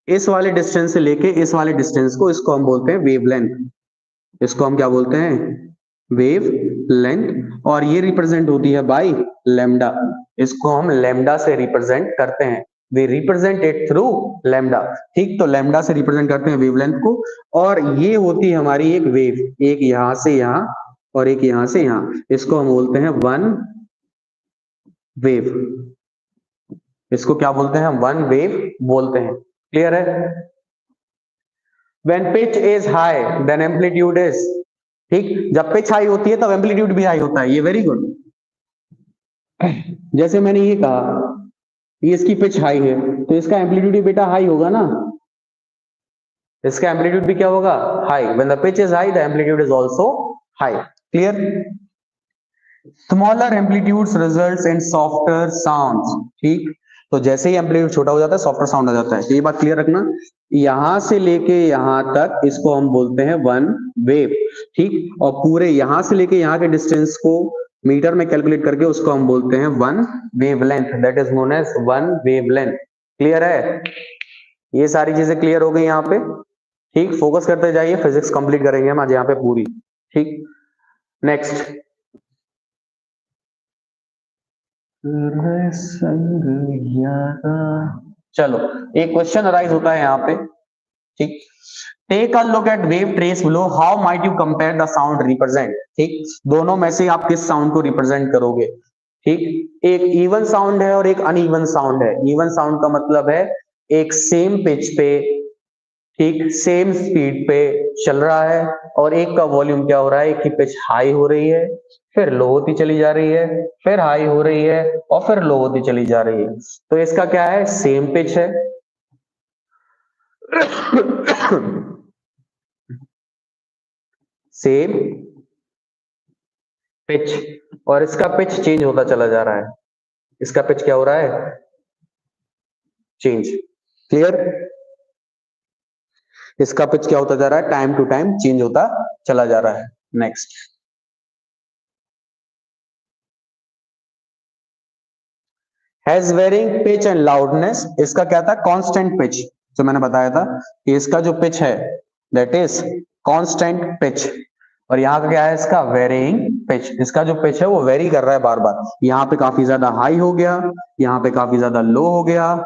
Speaker 1: इस वाले डिस्टेंस से लेके इस वाले डिस्टेंस को, इसको हम बोलते हैं वेवलेंथ। इसको हम क्या बोलते हैं? Wave length. और ये रिप्रेजेंट होती है बाय लैम्डा। इसको हम लैम्डा से रिप्रेजेंट करते हैं। We represent it through lambda. ठीक, तो लैम्डा से रिप्रेजेंट करते हैं वेवलेंथ को। और ये होती है हमारी एक वेव, एक यहां से यहां और एक यहां से यहां। इसको हम बोलते हैं वन वेव। इसको क्या बोलते हैं? वन वेव बोलते हैं। क्लियर है? When pitch is high, then amplitude is, ठीक, जब पिच हाई होती है तब एम्पलीट्यूड भी हाई होता है। ये वेरी गुड। जैसे मैंने ये कहा, ये इसकी पिच हाई है तो इसका एम्पलीट्यूड भी बेटा हाई होगा ना। इसका एम्पलीट्यूड भी क्या होगा? High. When the pitch is high the amplitude is also high. Clear? Smaller amplitudes results in softer sounds. ठीक, तो जैसे ही एम्पलीट्यूड छोटा हो जाता है सॉफ्टर साउंड आ जाता है। तो ये बात क्लियर रखना, यहां से लेके यहां तक इसको हम बोलते हैं वन वेव। ठीक, और पूरे यहां से लेके यहां के डिस्टेंस को मीटर में कैलकुलेट करके उसको हम बोलते हैं one wavelength. That is known as one wavelength. Clear है? ये सारी चीजें क्लियर हो गई यहाँ पे। ठीक, फोकस करते जाइए, फिजिक्स कंप्लीट करेंगे हम आज यहाँ पे पूरी। ठीक, नेक्स्ट। चलो, एक क्वेश्चन अराइज होता है यहाँ पे। ठीक, take a look at wave trace below, how might you compare the sound represent. ठीक, दोनों में से आप किस साउंड को रिप्रेजेंट करोगे? ठीक, एक इवन साउंड है और एक अनइवन साउंड है। इवन साउंड का मतलब है एक सेम पिच पे, ठीक, सेम स्पीड पे चल रहा है, और एक का वॉल्यूम क्या हो रहा है? एक की पिच हाई हो रही है, फिर लो होती चली जा रही है, फिर हाई हो रही है, और फिर लो होती चली जा रही है। तो इसका क्या है? सेम पिच है। सेम पिच, और इसका पिच चेंज होता चला जा रहा है। इसका पिच क्या हो रहा है? चेंज। क्लियर? इसका पिच क्या होता जा रहा है? टाइम टू टाइम चेंज होता चला जा रहा है। Next. Has varying pitch and loudness. इसका क्या था? Constant pitch. जो मैंने बताया था कि इसका जो पिच है दैट इज कांस्टेंट पिच, और यहाँ का क्या है? इसका वेरिंग पिच। इसका जो पिच है वो वेरी कर रहा है बार बार। यहाँ पे काफी ज्यादा हाई हो गया, यहाँ पे काफी ज्यादा लो हो गया,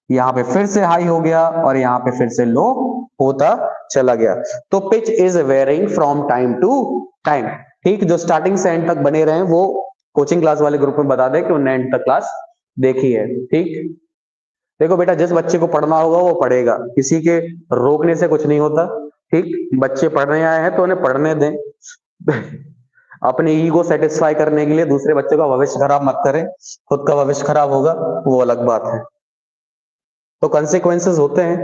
Speaker 1: यहाँ पे फिर से हाई हो गया, और यहाँ पे फिर से लो होता चला गया। तो pitch is varying from time to time. ठीक, जो स्टार्टिंग से एंड तक बने रहे वो कोचिंग क्लास वाले ग्रुप में बता दे कि उन्होंने एंड तक क्लास देखी है। ठीक, देखो बेटा, जिस बच्चे को पढ़ना होगा वो पढ़ेगा, किसी के रोकने से कुछ नहीं होता। ठीक, बच्चे पढ़ने आए हैं तो उन्हें पढ़ने दें। अपने ईगो सेटिस्फाई करने के लिए दूसरे बच्चों का भविष्य खराब मत करें, खुद का भविष्य खराब होगा वो अलग बात है। तो कंसिक्वेंसेस होते हैं,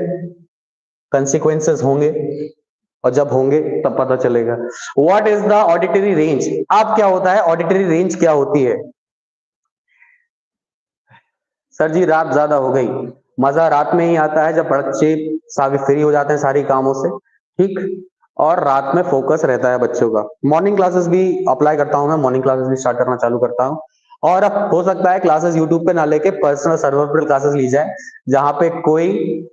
Speaker 1: कंसिक्वेंसेस होंगे, और जब होंगे तब पता चलेगा। What is the auditory range? अब क्या होता है? ऑडिटरी रेंज क्या होती है? सर जी रात ज्यादा हो गई। मजा रात में ही आता है जब बच्चे सारे फ्री हो जाते हैं सारी कामों से। ठीक, और रात में फोकस रहता है बच्चों का। मॉर्निंग क्लासेस भी अप्लाई करता हूं मैं, मॉर्निंग क्लासेस भी स्टार्ट करना चालू करता हूं। और अब हो सकता है क्लासेस यूट्यूब पे ना लेके पर्सनल सर्वर पर क्लासेस ली जाए, जहां पे कोई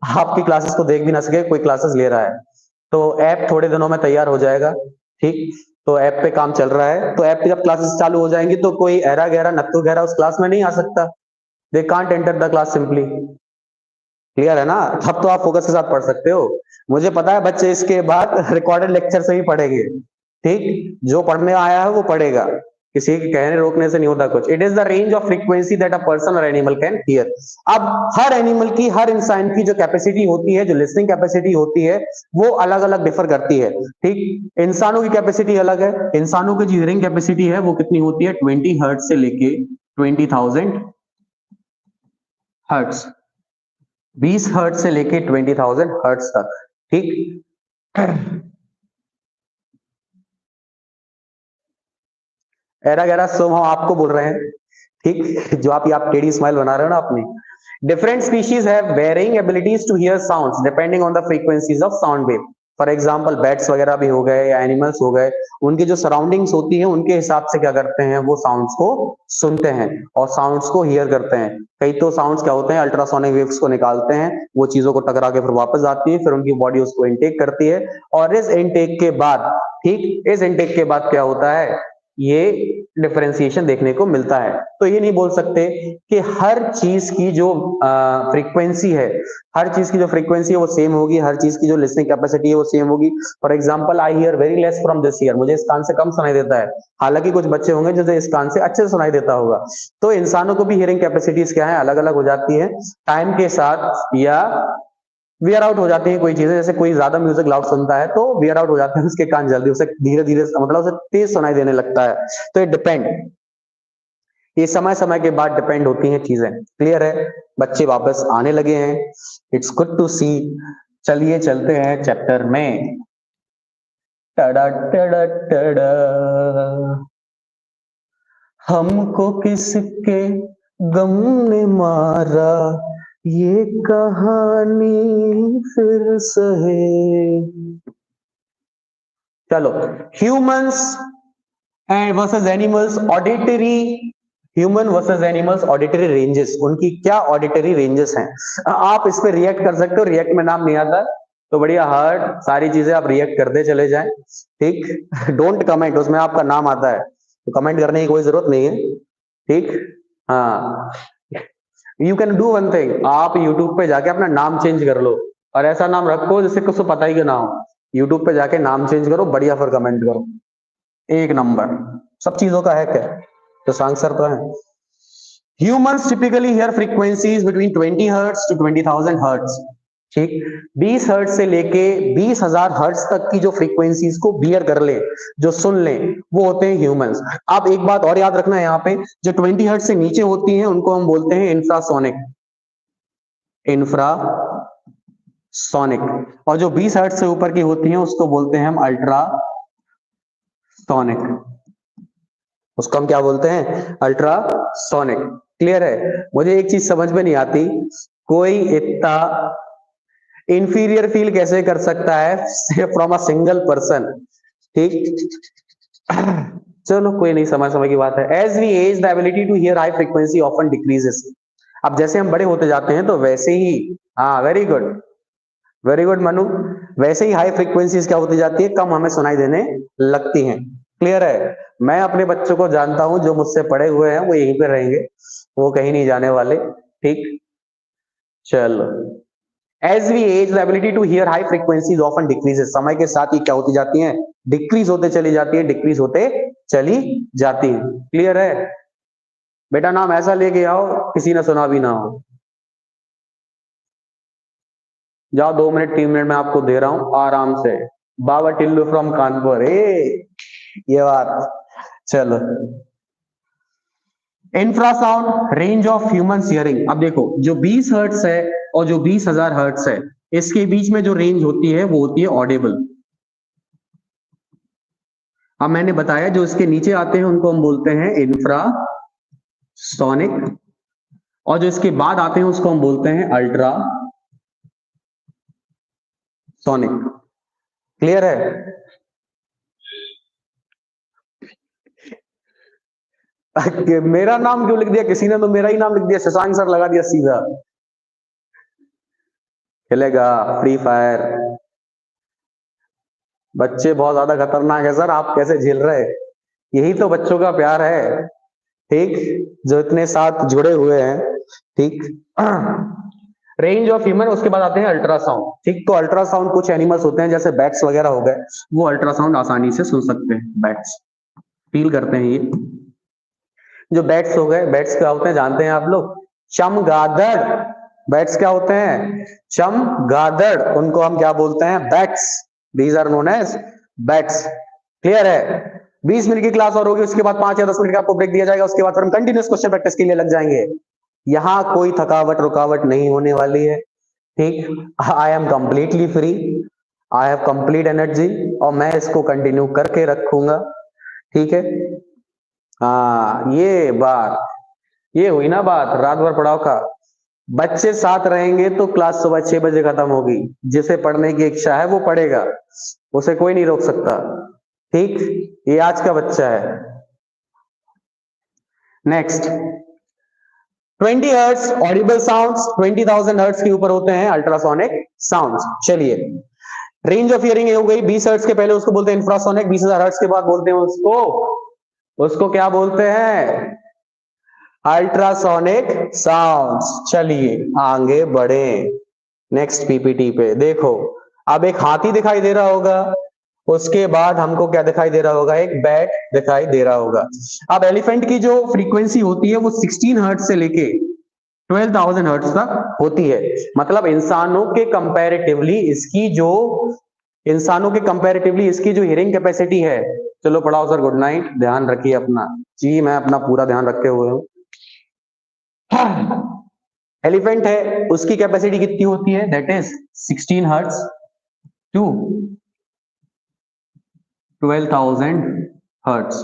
Speaker 1: आपकी क्लासेस को देख भी ना सके, कोई क्लासेस ले रहा है। तो ऐप थोड़े दिनों में तैयार हो जाएगा। ठीक, तो ऐप पे काम चल रहा है, तो ऐप पे जब क्लासेस चालू हो जाएंगी तो कोई ऐरा गहरा नत्थु गहरा उस क्लास में नहीं आ सकता। They can't enter the class simply. Clear है ना? तब तो आप फोकस के साथ पढ़ सकते हो। मुझे पता है बच्चे इसके बाद रिकॉर्डेड लेक्चर से ही पढ़ेंगे। ठीक, जो पढ़ने आया है वो पढ़ेगा, किसी के कहने रोकने से नहीं होता कुछ। It is the range of frequency that a person और एनिमल कैन हियर। अब हर एनिमल की, हर इंसान की जो कैपेसिटी होती है, जो लिसनिंग कैपेसिटी होती है, वो अलग अलग डिफर करती है। ठीक, इंसानों की कैपेसिटी अलग है। इंसानों की जो हियरिंग कैपेसिटी है वो कितनी होती है? 20 हर्ट्ज से लेके 20,000 हर्ट्ज। 20 हर्ट्ज से लेके 20,000 हर्ट्ज तक। ठीक, एरा गैरा सोम हम आपको बोल रहे हैं। ठीक, जो आप टेढ़ी स्माइल बना रहे हो ना अपनी। Different species have varying abilities to hear sounds depending on the frequencies of sound wave. For example bats वगैरह भी हो गए या एनिमल्स हो गए, उनकी जो सराउंडिंग्स होती है उनके हिसाब से क्या करते हैं, वो साउंड्स को सुनते हैं और साउंड्स को हियर करते हैं। कई तो साउंड्स क्या होते हैं, अल्ट्रासोनिक वेव्स को निकालते हैं, वो चीजों को टकरा के फिर वापस आती है, फिर उनकी बॉडी उसको इनटेक करती है, और इस इनटेक के बाद, ठीक, इस इनटेक के बाद क्या होता है, ये डिफरेंशिएशन देखने को मिलता है। तो ये नहीं बोल सकते कि हर चीज की जो फ्रीक्वेंसी है, हर चीज की जो फ्रीक्वेंसी है वो सेम होगी, हर चीज की जो लिसनिंग कैपेसिटी है वो सेम होगी। For example, I hear very less from this year, मुझे इस कान से कम सुनाई देता है, हालांकि कुछ बच्चे होंगे जो इस कान से अच्छे से सुनाई देता होगा। तो इंसानों को भी हियरिंग कैपेसिटीज क्या है, अलग अलग हो जाती है टाइम के साथ, या वियर आउट हो जाती है कोई चीजें, जैसे कोई ज्यादा म्यूजिक लाउड सुनता है तो वियर आउट हो जाते हैं उसके कान, जल्दी उसे धीरे धीरे, मतलब उसे तेज सुनाई देने लगता है। तो ये डिपेंड, ये समय समय के बाद डिपेंड होती हैं चीजें। क्लियर है? बच्चे वापस आने लगे हैं, इट्स गुड टू सी। चलिए चलते हैं चैप्टर में। टड़ा टड़ा टड़ा, हमको किसके गम ने मारा, ये कहानी फिर सहे। चलो, humans and versus animals, auditory, human versus animals auditory ranges, उनकी क्या ऑडिटरी रेंजेस हैं। आप इस पे रिएक्ट कर सकते हो, रिएक्ट में नाम नहीं आता तो बढ़िया, हार्ड सारी चीजें आप रिएक्ट करते चले जाएं, ठीक। डोंट कमेंट, उसमें आपका नाम आता है तो कमेंट करने की कोई जरूरत नहीं है, ठीक। हाँ, you can do one thing, आप यूट्यूब पे जाके अपना नाम चेंज कर लो और ऐसा नाम रखो जिससे कुछ पता ही कि ना हो। यूट्यूब पे जाके नाम चेंज करो, बढ़िया, फिर कमेंट करो, एक नंबर। सब चीजों का हैक है, तो आंसर तो है। Humans typically hear frequencies between 20 hertz to 20,000 hertz, ठीक। 20 हर्ट्ज से लेके 20,000 हर्ट्ज तक की जो फ्रीक्वेंसीज को बियर कर ले, जो सुन ले, वो होते हैं ह्यूमंस। आप एक बात और याद रखना है यहाँ पे, जो 20 हर्ट्ज से नीचे होती हैं उनको हम बोलते हैं इंफ्रासोनिक, इंफ्रासोनिक, और जो 20 हर्ट्ज से ऊपर की होती हैं उसको बोलते हैं हम अल्ट्रासोनिक, उसको हम क्या बोलते हैं, अल्ट्रासोनिक। क्लियर है? मुझे एक चीज समझ में नहीं आती, कोई इतना इंफीरियर फील कैसे कर सकता है फ्रॉम अ सिंगल पर्सन, ठीक। चलो कोई नहीं, समझ समझ की बात है। As we age the ability to hear high frequency often decreases, अब जैसे हम बड़े होते जाते हैं तो वैसे ही, हाँ वेरी गुड मनु, वैसे ही हाई फ्रीक्वेंसीज क्या होती जाती है, कम हमें सुनाई देने लगती हैं। क्लियर है? मैं अपने बच्चों को जानता हूं जो मुझसे पढ़े हुए हैं, वो यहीं पे रहेंगे, वो कहीं नहीं जाने वाले, ठीक। चलो, as we age the ability to hear high frequencies often decreases, समय के साथ ही क्या होती जाती हैं, डिक्रीज होते चली जाती है, डिक्रीज होते चली जाती है। क्लियर है? बेटा नाम ऐसा लेके आओ किसी ने सुना भी ना हो। जाओ, 2 मिनट 3 मिनट में आपको दे रहा हूं आराम से। बाबा टिल्लू फ्रॉम कानपुर, ये बात। चलो, infrasound range of human hearing, अब देखो जो 20 हर्ट्ज है और जो 20,000 हर्ट्ज है, इसके बीच में जो रेंज होती है वो होती है ऑडिबल। अब मैंने बताया जो इसके नीचे आते हैं उनको हम बोलते हैं इंफ्रासोनिक, और जो इसके बाद आते हैं उसको हम बोलते हैं अल्ट्रासोनिक। क्लियर है? मेरा नाम क्यों लिख दिया किसी ने, तो मेरा ही नाम लिख दिया, शशांक सर लगा दिया सीधा। खेलेगा फ्री फायर? बच्चे बहुत ज्यादा खतरनाक है सर, आप कैसे झेल रहे? यही तो बच्चों का प्यार है, ठीक, जो इतने साथ जुड़े हुए हैं, ठीक। रेंज ऑफ ह्यूमन, उसके बाद आते हैं अल्ट्रासाउंड, ठीक। तो अल्ट्रासाउंड कुछ एनिमल्स होते हैं जैसे बैट्स वगैरह हो गए, वो अल्ट्रासाउंड आसानी से सुन सकते हैं, बैट्स फील करते हैं ये। जो बैट्स हो गए, बैट्स क्या होते हैं जानते हैं आप लोग? चमगादड़। बैट्स क्या होते हैं? चमगादड़, उनको हम क्या बोलते हैं? Bats. These are known as bats. Clear है? 20 मिनट की क्लास और होगी, उसके बाद 5 या 10 मिनट का आपको ब्रेक दिया जाएगा, उसके बाद फिर हम कंटिन्यूस क्वेश्चन प्रैक्टिस के लिए लग जाएंगे। यहाँ कोई थकावट रुकावट नहीं होने वाली है, ठीक। I am completely free, I have complete energy, और मैं इसको कंटिन्यू करके रखूंगा, ठीक है। हाँ, ये बात, ये हुई ना बात रात भर पढ़ाओ का। बच्चे साथ रहेंगे तो क्लास सुबह 6 बजे खत्म होगी। जिसे पढ़ने की इच्छा है वो पढ़ेगा, उसे कोई नहीं रोक सकता। ठीक, ये आज का बच्चा है। Next, 20 hertz Audible sounds, 20,000 hertz के ऊपर होते हैं अल्ट्रासोनिक साउंड्स। चलिए, रेंज ऑफ हियरिंग हो गई 20 हर्ट्ज के पहले उसको बोलते हैं इंफ्रासोनिक, 20,000 हर्ट्ज के बाद बोलते हैं उसको क्या बोलते हैं? Ultrasonic sounds. चलिए आगे बढ़े नेक्स्ट पीपीटी पे। देखो, अब एक हाथी दिखाई दे रहा होगा, उसके बाद हमको क्या दिखाई दे रहा होगा? एक बैट दिखाई दे रहा होगा। अब एलिफेंट की जो फ्रीक्वेंसी होती है वो 16 हर्ट्ज से लेके 12,000 हर्ट्ज तक होती है। मतलब इंसानों के कंपैरेटिवली इसकी जो हियरिंग कैपेसिटी है। चलो पढ़ाओ सर, गुड नाइट, ध्यान रखिए अपना। जी मैं अपना पूरा ध्यान रखे हुए हूं। एलिफेंट है, उसकी कैपेसिटी कितनी होती है? That is 16 hertz to 12,000 hertz.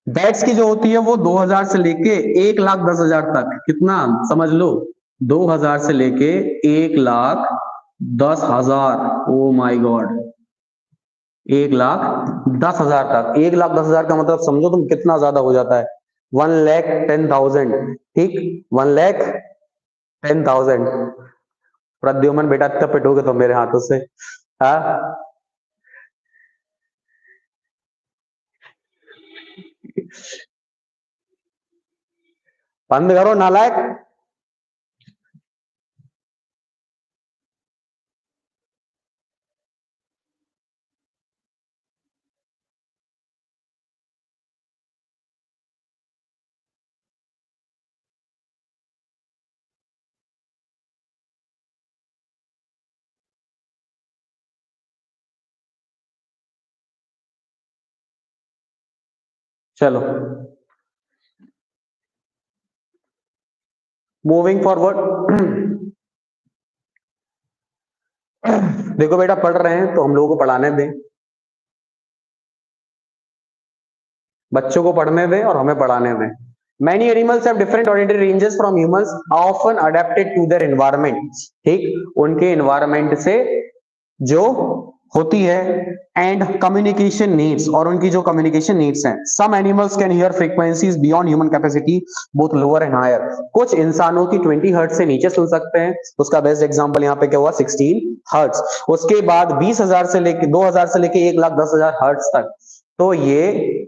Speaker 1: Bats की जो होती है वो 2000 से लेके 1,10,000 तक। कितना समझ लो, 2000 से लेके 1,10,000। ओ माय गॉड, 1,10,000 तक। 1,10,000 का मतलब समझो तुम कितना ज्यादा हो जाता है, 1,10,000। ठीक, 1,10,000। प्रद्युमन बेटा तब पिटोगे तो मेरे हाथों से। हाँ, बंद करो नालायक। चलो मूविंग फॉरवर्ड। देखो बेटा, पढ़ रहे हैं तो हम लोगों को पढ़ाने दें, बच्चों को पढ़ने दें और हमें पढ़ाने दें। Many animals have different auditory ranges from humans, often adapted to their environment। ठीक, उनके environment से जो होती है, एंड कम्युनिकेशन नीड्स, और उनकी जो कम्युनिकेशन नीड्स हैं। Some animals can hear frequencies beyond human capacity, both lower and higher. कुछ इंसानों की 20 हर्ट्ज से नीचे सुन सकते हैं। उसका बेस्ट एग्जांपल यहाँ पे क्या हुआ? 16 हर्ट्ज। उसके बाद 20,000 से लेके 2,000 से लेके 1,10,000 हर्ट्ज तक। तो ये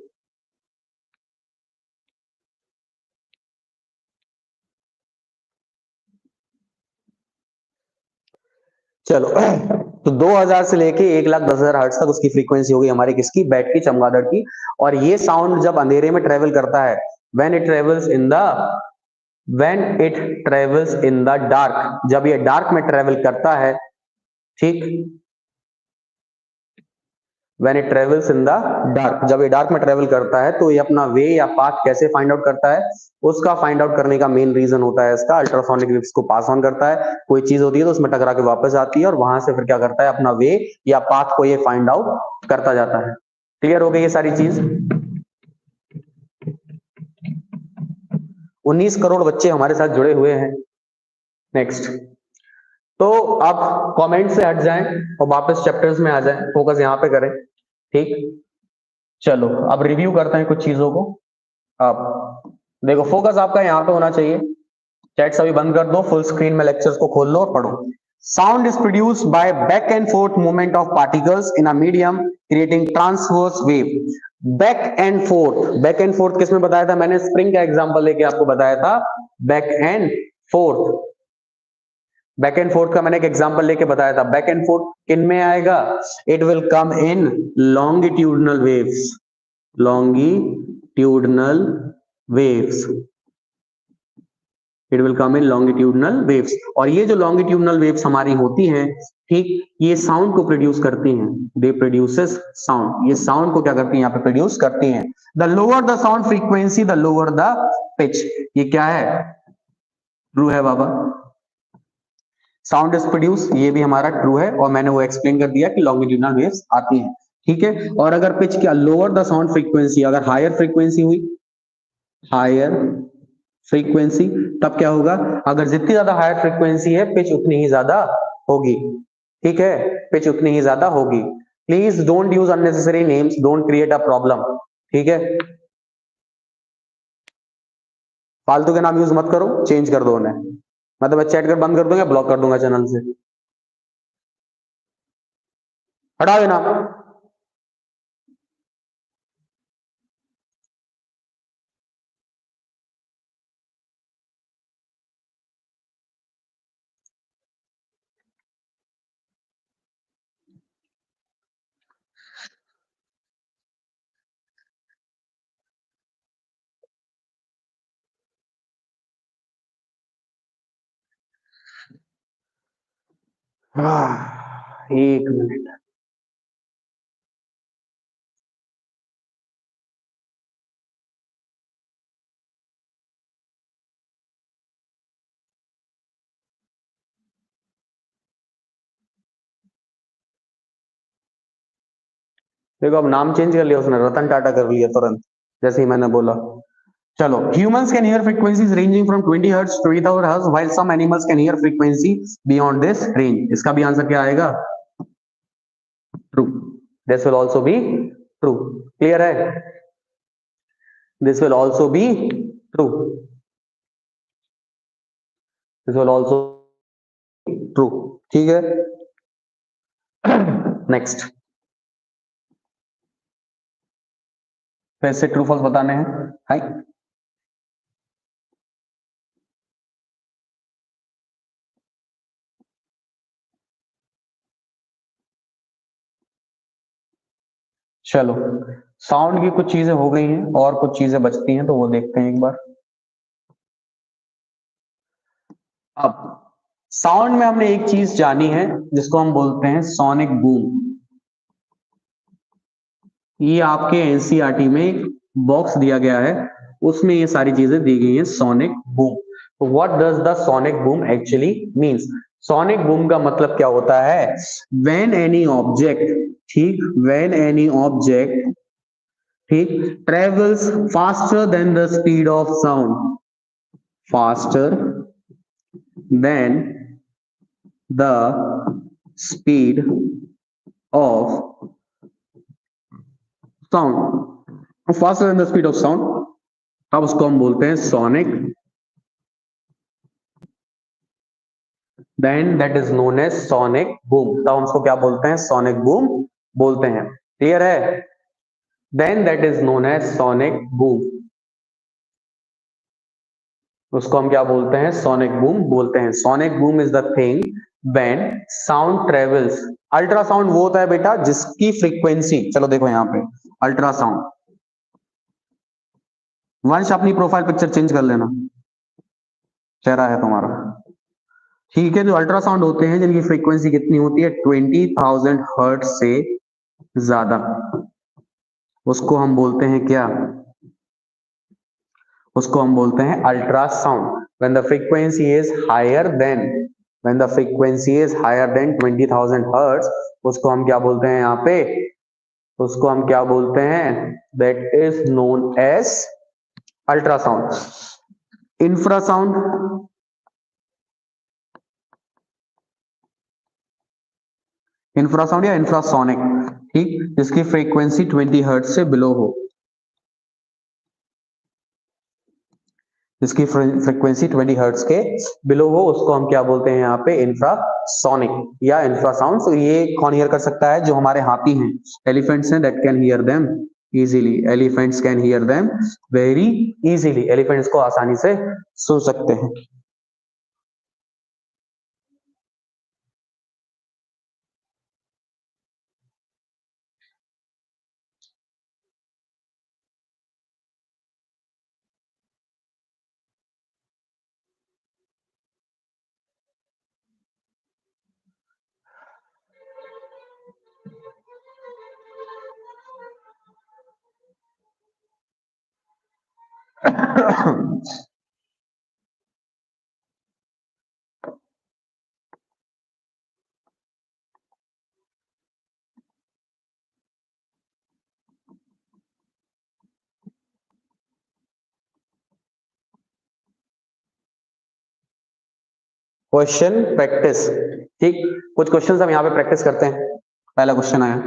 Speaker 1: चलो, तो 2000 से लेके 1,10,000 हर्ट्ज तक उसकी फ्रीक्वेंसी होगी हमारी किसकी? बैट की, चमगादड़ की। और ये साउंड जब अंधेरे में ट्रेवल करता है, when it travels in the dark, जब ये डार्क में ट्रेवल करता है, ठीक, when it travels in the dark, जब ये डार्क में ट्रेवल करता है तो ये अपना वे या पाथ कैसे फाइंड आउट करता है? उसका फाइंड आउट करने का मेन रीजन होता है इसका अल्ट्रासोनिक वेव्स को पास ऑन करता है। कोई चीज होती है तो उसमें टकरा के वापस आती है, और वहां से फिर क्या करता है? अपना वे या पाथ को ये फाइंड आउट करता जाता है। क्लियर हो गई ये सारी चीज? 19 करोड़ बच्चे हमारे साथ जुड़े हुए हैं। नेक्स्ट, तो आप कमेंट से हट जाएं और वापस चैप्टर्स में आ जाएं, फोकस यहाँ पे करें। ठीक, चलो अब रिव्यू करते हैं कुछ चीजों को। अब देखो, फोकस आपका यहाँ पे होना चाहिए। चैट सभी बंद कर दो, फुल स्क्रीन में लेक्चर्स को खोल लो और पढ़ो। Sound is produced buy back and fourth movement of particles in a medium creating transverse wave. Back and fourth किसमें बताया था मैंने? स्प्रिंग का एग्जांपल लेके आपको बताया था। Back and fourth, back and fourth का मैंने एक एग्जांपल लेके बताया था। बैक एंड फोर्थ किन में आएगा? It will come in longitudinal waves, longitudinal waves, it will come in longitudinal waves। और ये जो longitudinal waves हमारी होती हैं, ठीक, ये साउंड को प्रोड्यूस करती हैं। दे प्रोड्यूसेस साउंड, ये साउंड को क्या करती हैं? यहाँ पे प्रोड्यूस करती हैं। The lower the sound frequency the lower the pitch. ये क्या है? ट्रू है बाबा। साउंड इज प्रोड्यूस, ये भी हमारा ट्रू है, और मैंने वो एक्सप्लेन कर दिया कि लॉन्गिट्यूडनल वेव्स आती हैं। ठीक है, और अगर पिच क्या? लोअर द साउंड फ्रीक्वेंसी, अगर हायर फ्रीक्वेंसी हुई, हायर फ्रीक्वेंसी, तब क्या होगा, अगर जितनी ज्यादा हायर फ्रीक्वेंसी है पिच उतनी ही ज्यादा होगी, ठीक है, पिच उतनी ही ज्यादा होगी। Please don't use unnecessary names, don't create a problem, ठीक है, फालतू के नाम यूज मत करो, चेंज कर दो उन्हें, मतलब मैं चैट कर बंद कर दूंगा, ब्लॉक कर दूंगा चैनल से, हटा देना। एक मिनट, देखो अब नाम चेंज कर लिया उसने, रतन टाटा कर लिया तुरंत जैसे ही मैंने बोला। चलो, humans can hear frequencies ranging from 20 hertz to 20,000 hertz while some animals can hear frequency beyond this range। इसका भी आंसर क्या आएगा, true, this will also be true, clear है, this will also be true, this will also true, ठीक है। Next, फिर से true false बताने हैं, हाय, चलो, साउंड की कुछ चीजें हो गई हैं और कुछ चीजें बचती हैं, तो वो देखते हैं एक बार। अब साउंड में हमने एक चीज जानी है जिसको हम बोलते हैं सोनिक बूम। ये आपके एनसीईआरटी में एक बॉक्स दिया गया है, उसमें ये सारी चीजें दी गई हैं, सोनिक बूम। तो what does the sonic boom actually means, sonic boom का मतलब क्या होता है, व्हेन एनी ऑब्जेक्ट, ठीक, व्हेन एनी ऑब्जेक्ट, ठीक, travels faster than the speed of sound, faster than the speed of sound, faster than the speed of sound, अब उसको हम बोलते हैं sonic, then that is known as sonic boom, तब हम उसको क्या बोलते हैं, सोनिक बूम बोलते हैं, क्लियर है, then that is known as sonic boom, उसको हम क्या बोलते हैं, सोनिक बूम बोलते हैं। Sonic boom is the thing when sound travels, ultrasound वो होता है बेटा जिसकी फ्रीक्वेंसी, चलो देखो यहां पे अल्ट्रासाउंड, वंश अपनी प्रोफाइल पिक्चर चेंज कर लेना, चेहरा है तुम्हारा, ठीक है, जो अल्ट्रासाउंड होते हैं जिनकी फ्रीक्वेंसी कितनी होती है, 20,000 हर्ट्ज से ज्यादा, उसको हम बोलते हैं क्या, उसको हम बोलते हैं ultrasound. When the frequency is higher than, when the frequency is higher than 20,000 hertz, उसको हम क्या बोलते हैं यहाँ पे, उसको हम क्या बोलते हैं, that is known as ultrasound. Infrasound, infrasound या इंफ्रासोनिक, ठीक, जिसकी फ्रीक्वेंसी 20 हर्ट्ज से बिलो हो, जिसकी फ्रीक्वेंसी 20 हर्ट्ज के बिलो हो, उसको हम क्या बोलते हैं यहाँ पे, इंफ्रासोनिक या इंफ्रासाउंड। तो ये कौन हियर कर सकता है, जो हमारे हाथी हैं, एलिफेंट्स हैं, that can hear them easily, elephants can hear them very easily, elephants को आसानी से सुन सकते हैं। Question practice. ठीक, कुछ क्वेश्चंस हम यहाँ पे प्रैक्टिस करते हैं। पहला क्वेश्चन आया,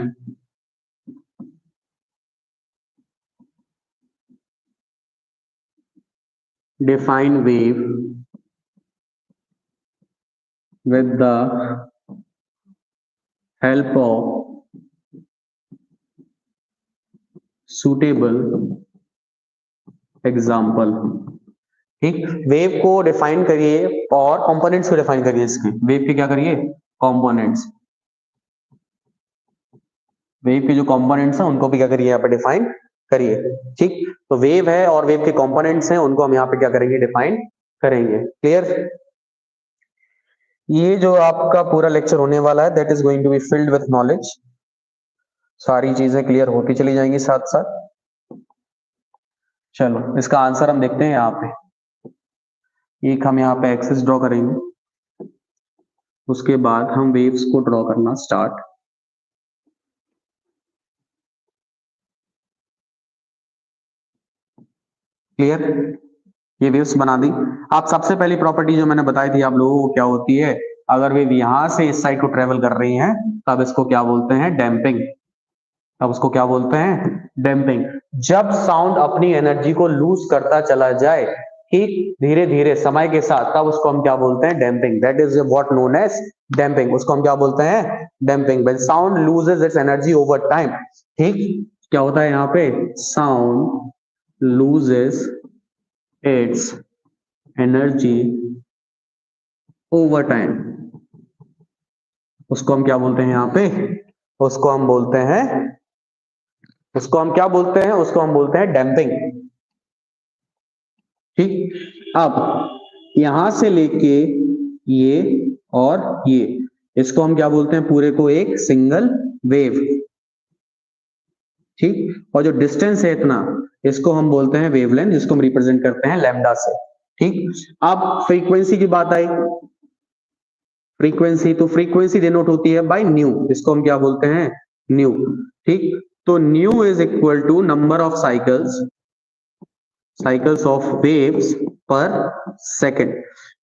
Speaker 1: define wave with the help of suitable example। ठीक, वेव को डिफाइन करिए और कंपोनेंट्स को डिफाइन करिए। इसके वेव के क्या करिए, कंपोनेंट्स। वेव के जो कंपोनेंट्स हैं उनको भी क्या करिए, यहाँ पे डिफाइन करिए। ठीक, तो वेव है और वेव के कंपोनेंट्स हैं, उनको हम यहाँ पे क्या करेंगे, डिफाइन करेंगे। क्लियर? ये जो आपका पूरा लेक्चर होने वाला है, that is going to be filled with knowledge. सारी चीजें क्लियर होती चली जाएंगी साथ साथ। चलो इसका आंसर हम देखते हैं। यहाँ पे एक हम यहाँ पे एक्सिस ड्रॉ करेंगे, उसके बाद हम वेव्स को ड्रॉ करना स्टार्ट। क्लियर? ये वेव्स बना दी। आप सबसे पहली प्रॉपर्टी जो मैंने बताई थी आप लोगों को, क्या होती है, अगर वेव यहां से इस साइड को ट्रेवल कर रही हैं तब इसको क्या बोलते हैं, डैम्पिंग। तब उसको क्या बोलते हैं, डैम्पिंग। जब साउंड अपनी एनर्जी को लूज करता चला जाए, ठीक, धीरे धीरे समय के साथ, तब उसको हम क्या बोलते हैं, damping. That is what known as damping. उसको हम क्या बोलते हैं, damping. When sound loses its energy over time. ठीक, क्या होता है यहाँ पे, sound loses its energy over time. उसको हम क्या बोलते हैं यहाँ पे, उसको हम बोलते हैं, उसको हम क्या बोलते हैं, उसको हम बोलते हैं डैम्पिंग। ठीक, अब यहां से लेके ये और ये, इसको हम क्या बोलते हैं, पूरे को एक सिंगल वेव। ठीक, और जो डिस्टेंस है इतना, इसको हम बोलते हैं वेवलेंथ, जिसको हम रिप्रेजेंट करते हैं लैम्डा से। ठीक, अब फ्रीक्वेंसी की बात आई। फ्रीक्वेंसी, तो फ्रीक्वेंसी डिनोट होती है बाय न्यू, इसको हम क्या बोलते हैं, न्यू। ठीक, तो nu is equal to number of cycles of waves per second.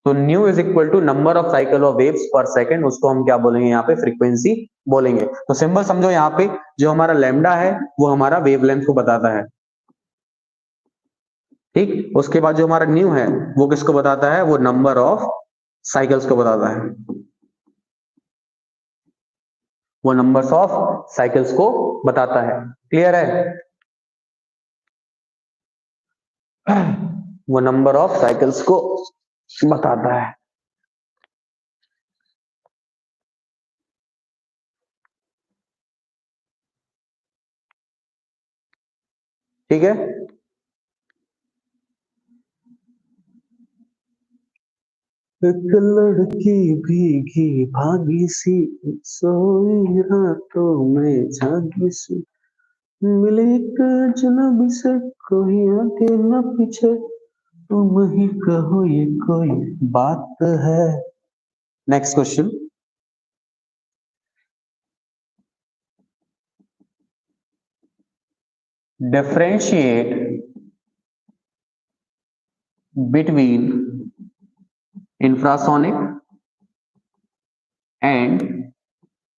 Speaker 1: तो nu is equal to number of cycle of waves per second, उसको हम क्या बोलेंगे, यहाँ पे फ्रीक्वेंसी बोलेंगे। तो सिंबल समझो, यहाँ पे जो हमारा लैम्डा है वो हमारा वेवलेंथ को बताता है। ठीक, उसके बाद जो हमारा न्यू है वो किसको बताता है, वो नंबर ऑफ साइकिल्स को बताता है। वो नंबर्स ऑफ साइकिल्स को बताता है। क्लियर है? वो नंबर ऑफ साइकिल्स को बताता है। ठीक है, एक लड़की भीगी भागी सी, सोई रातों में जागी सी, मिले एक अजनबी से, कोई आगे न पीछे, तुम ही कहो ये कोई बात है। Next question, differentiate between infrasonic and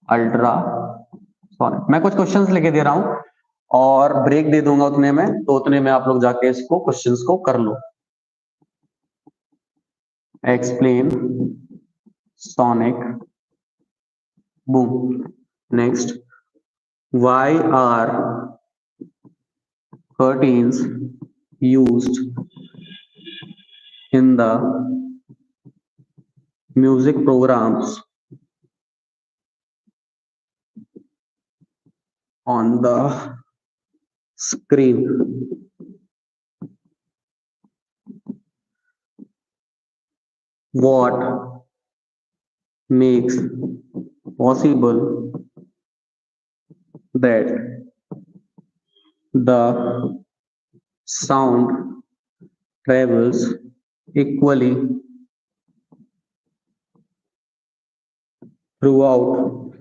Speaker 1: ultrasonic. मैं कुछ क्वेश्चंस लेके दे रहा हूं और ब्रेक दे दूंगा उतने में, तो उतने में आप लोग जाके इसको क्वेश्चंस को कर लो। Explain sonic boom. Next, why are curtains used in the music programs on the screen? What makes possible that the sound travels equally throughout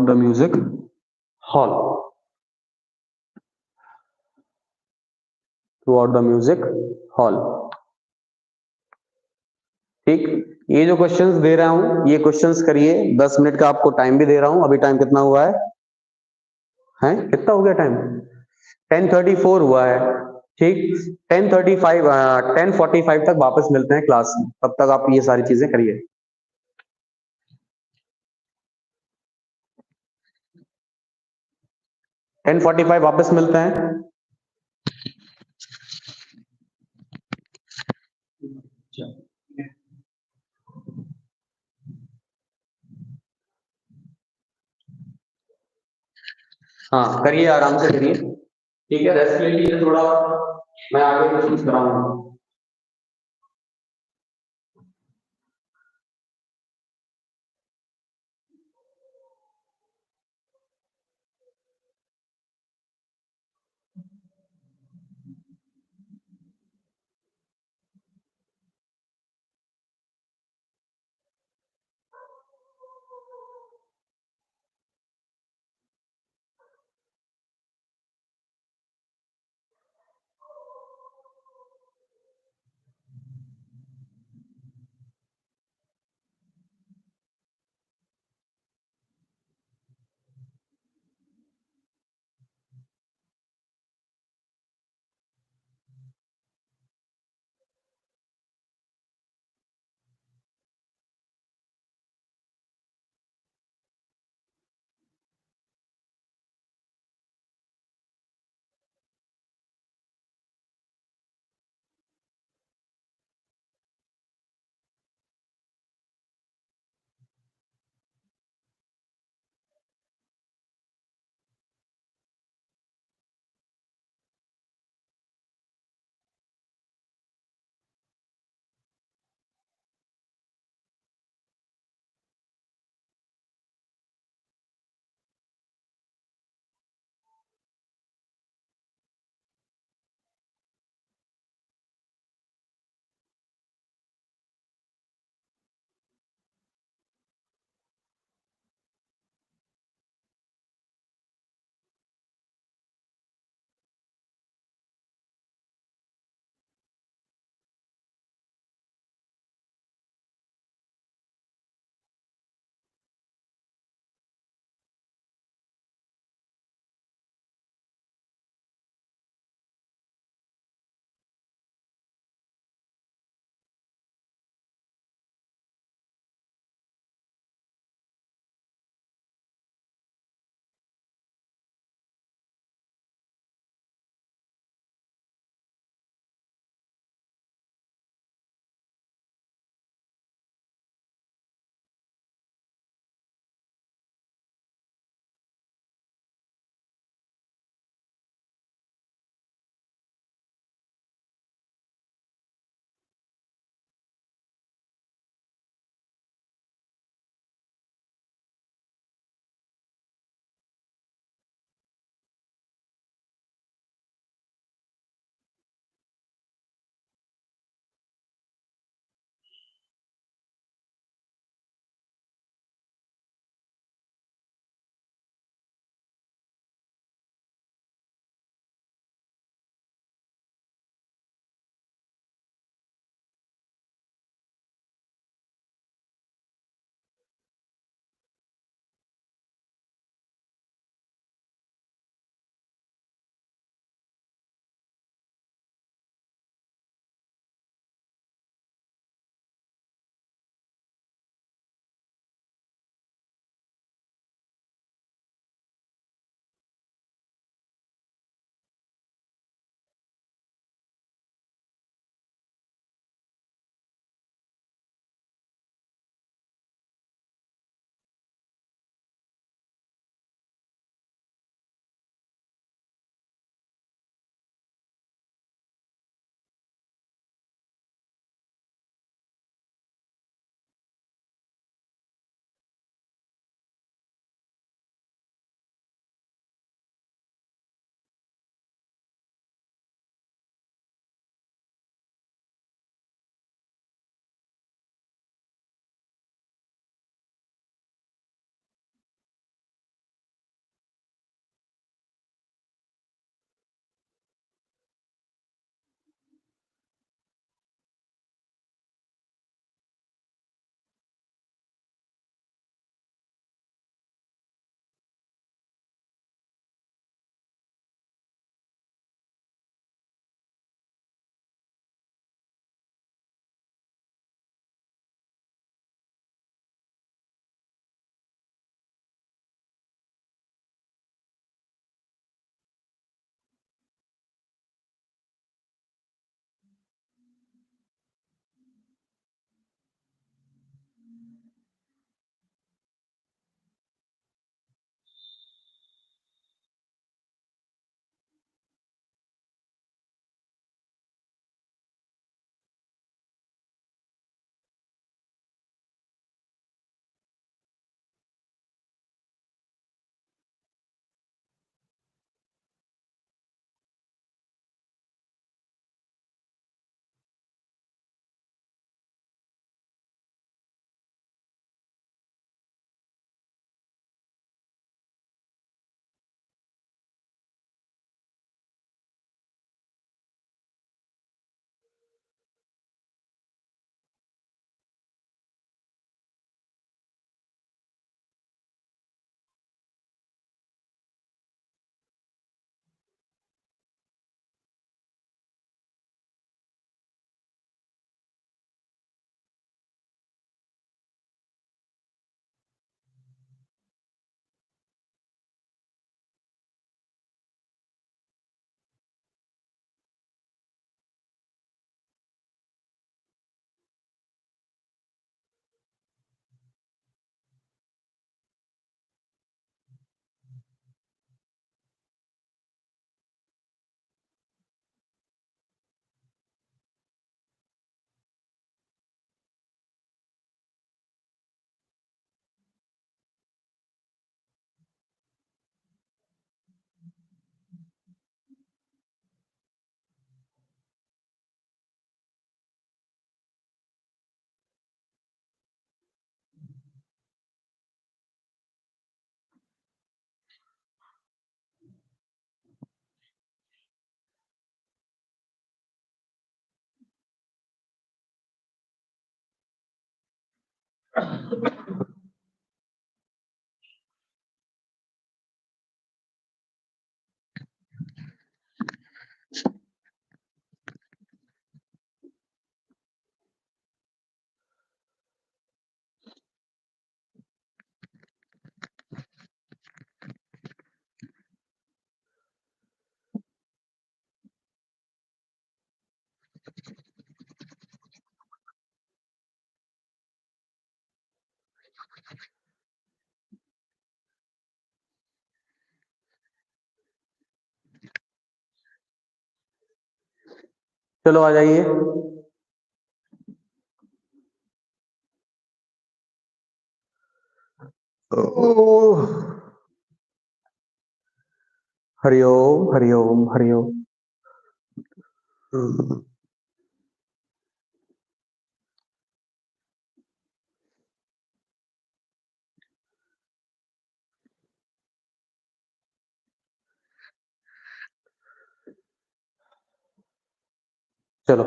Speaker 1: the music hall? Through out the music hall. ठीक, ये जो questions दे रहा हूं ये questions करिए, 10 minute का आपको time भी दे रहा हूं। अभी टाइम कितना हुआ है? कितना हो गया टाइम? 10:34 हुआ है। ठीक, 10:35 10:45 तक वापस मिलते हैं क्लास में, तब तक आप ये सारी चीजें करिए। टेन 45 वापस मिलते हैं। हाँ करिए, आराम से करिए। ठीक है, रेस्ट ले लीजिए थोड़ा, मैं आगे क्वेश्चन कराऊंगा। चलो आ जाइए। हरिओम हरिओम हरिओम। चलो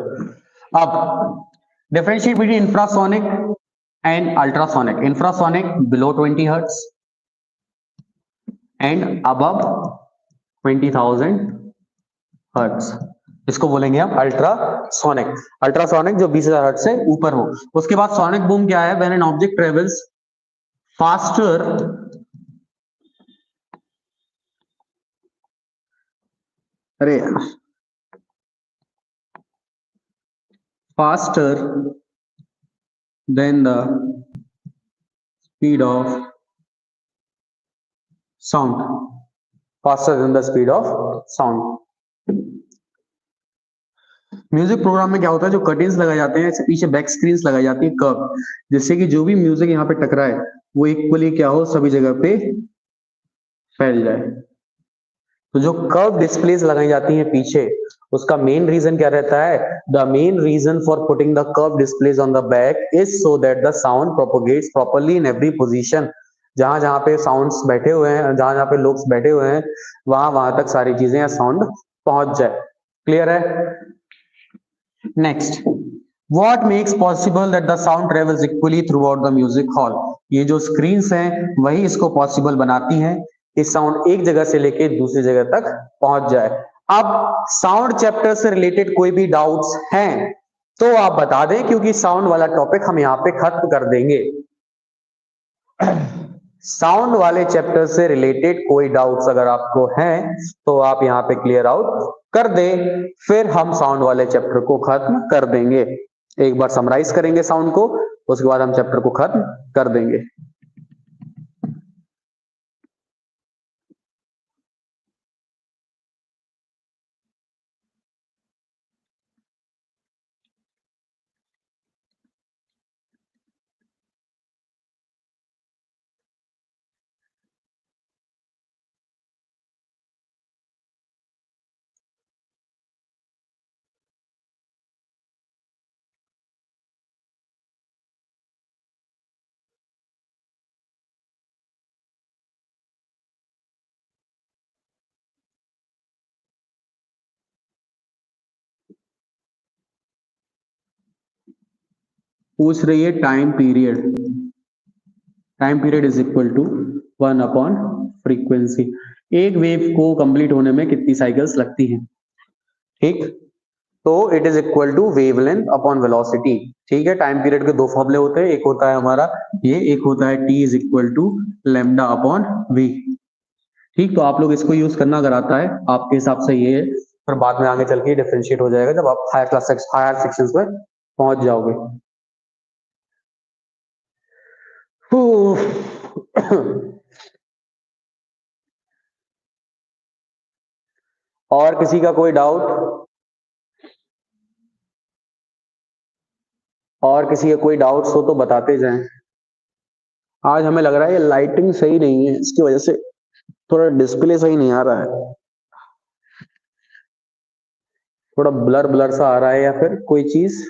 Speaker 1: अब differentiate between infrasonic and ultrasonic. Infrasonic below 20 hertz and above 20,000 hertz, इसको बोलेंगे हम अल्ट्रासोनिक। अल्ट्रासोनिक जो 20,000 हर्ट्ज से ऊपर हो। उसके बाद सोनिक बूम क्या है? When an object travels faster अरे faster than the speed of sound, faster than the speed of sound। Music programme में क्या होता है, जो कर्टेन्स लगाए जाते हैं ऐसे पीछे बैक स्क्रीन्स लगाई जाती है कर्व, जिससे कि जो भी म्यूजिक यहाँ पे टकराए वो इक्वली क्या हो, सभी जगह पे फैल जाए। तो जो कर्व डिस्प्लेस लगाई जाती हैं पीछे, उसका मेन रीजन क्या रहता है? The main reason for putting the curve displace on the back is so that the sound propagates properly in every position. जहां जहां पे साउंड्स बैठे हुए हैं, जहां जहां पे लोग बैठे हुए हैं, वहां वहां तक सारी चीजें या साउंड पहुंच जाए। क्लियर है? Next, what makes possible that the sound travels equally through out the music hall. ये जो स्क्रीन्स हैं वही इसको पॉसिबल बनाती हैं कि साउंड एक जगह से लेके दूसरी जगह तक पहुंच जाए। अब साउंड चैप्टर से रिलेटेड कोई भी डाउट्स हैं तो आप बता दें, क्योंकि साउंड वाला टॉपिक हम यहाँ पे खत्म कर देंगे। साउंड वाले चैप्टर से रिलेटेड कोई डाउट्स अगर आपको हैं तो आप यहाँ पे क्लियर आउट कर दें, फिर हम साउंड वाले चैप्टर को खत्म कर देंगे। एक बार समराइज करेंगे साउंड को, उसके बाद हम चैप्टर को खत्म कर देंगे। पूछ रही है time period. Time period is equal to 1 upon frequency. एक वेव को कंप्लीट होने में कितनी साइकिल्स लगती हैं? ठीक, तो it is equal to wavelength upon velocity. ठीक है, टाइम पीरियड के दो फॉर्मूले होते हैं, एक होता है हमारा ये, एक होता है T is equal to lambda upon V. ठीक, तो आप लोग इसको यूज करना अगर आता है आपके हिसाब से ये, फिर बाद में आगे चल के डिफरेंशिएट हो जाएगा जब आप हायर सेक्शंस में पहुंच जाओगे। और किसी का कोई डाउट? और किसी का कोई डाउट्स हो तो बताते जाएं। आज हमें लग रहा है ये लाइटिंग सही नहीं है, इसकी वजह से थोड़ा डिस्प्ले सही नहीं आ रहा है, थोड़ा ब्लर ब्लर सा आ रहा है, या फिर कोई चीज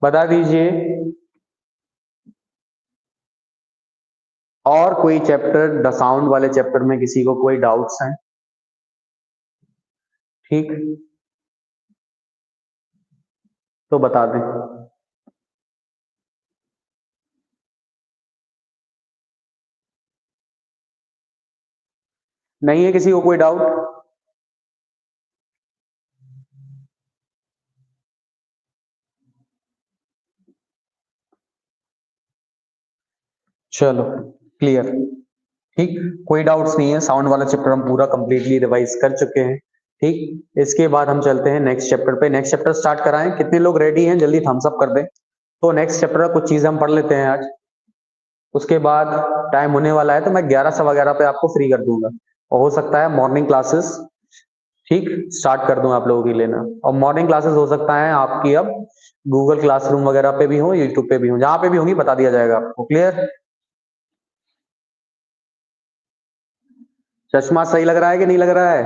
Speaker 1: बता दीजिए। और कोई चैप्टर, द साउंड वाले चैप्टर में किसी को कोई डाउट्स हैं? ठीक, तो बता दें। नहीं है किसी को कोई डाउट? चलो क्लियर, ठीक, कोई डाउट्स नहीं है। साउंड वाला चैप्टर हम पूरा कंप्लीटली रिवाइज कर चुके हैं। ठीक, इसके बाद हम चलते हैं नेक्स्ट चैप्टर पे। नेक्स्ट चैप्टर स्टार्ट कराएं? कितने लोग रेडी हैं जल्दी थम्स अप कर दें। तो नेक्स्ट चैप्टर कुछ चीजें हम पढ़ लेते हैं आज, उसके बाद टाइम होने वाला है तो मैं 11 सवा 11 पे आपको फ्री कर दूंगा, और हो सकता है मॉर्निंग क्लासेस, ठीक, स्टार्ट कर दूं आप लोगों की लेना। और मॉर्निंग क्लासेस हो सकता है आपकी अब गूगल क्लासरूम वगैरह पे भी हो, यूट्यूब पे भी हो, जहां पे भी होंगी बता दिया जाएगा आपको। क्लियर? चश्मा सही लग रहा है कि नहीं लग रहा है?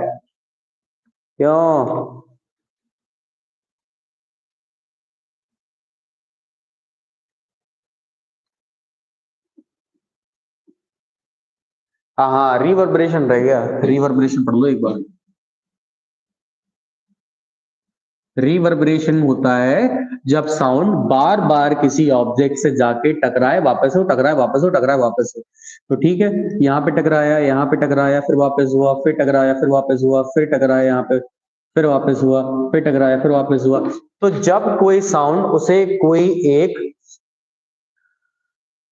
Speaker 1: क्यों? हाँ हाँ, रिवर्बरेशन रह गया, रिवर्बरेशन पढ़ लो एक बार। रिवर्बरेशन होता है जब साउंड बार बार किसी ऑब्जेक्ट से जाके टकराए, वापस हो, टकराए, वापस हो, टकराए, वापस हो। तो ठीक है, यहाँ पे टकराया, यहाँ पे टकराया, फिर वापस हुआ, फिर टकराया, फिर वापस हुआ, फिर टकराया यहाँ पे, फिर वापस हुआ, फिर टकराया, फिर वापस हुआ। तो जब कोई साउंड उसे कोई एक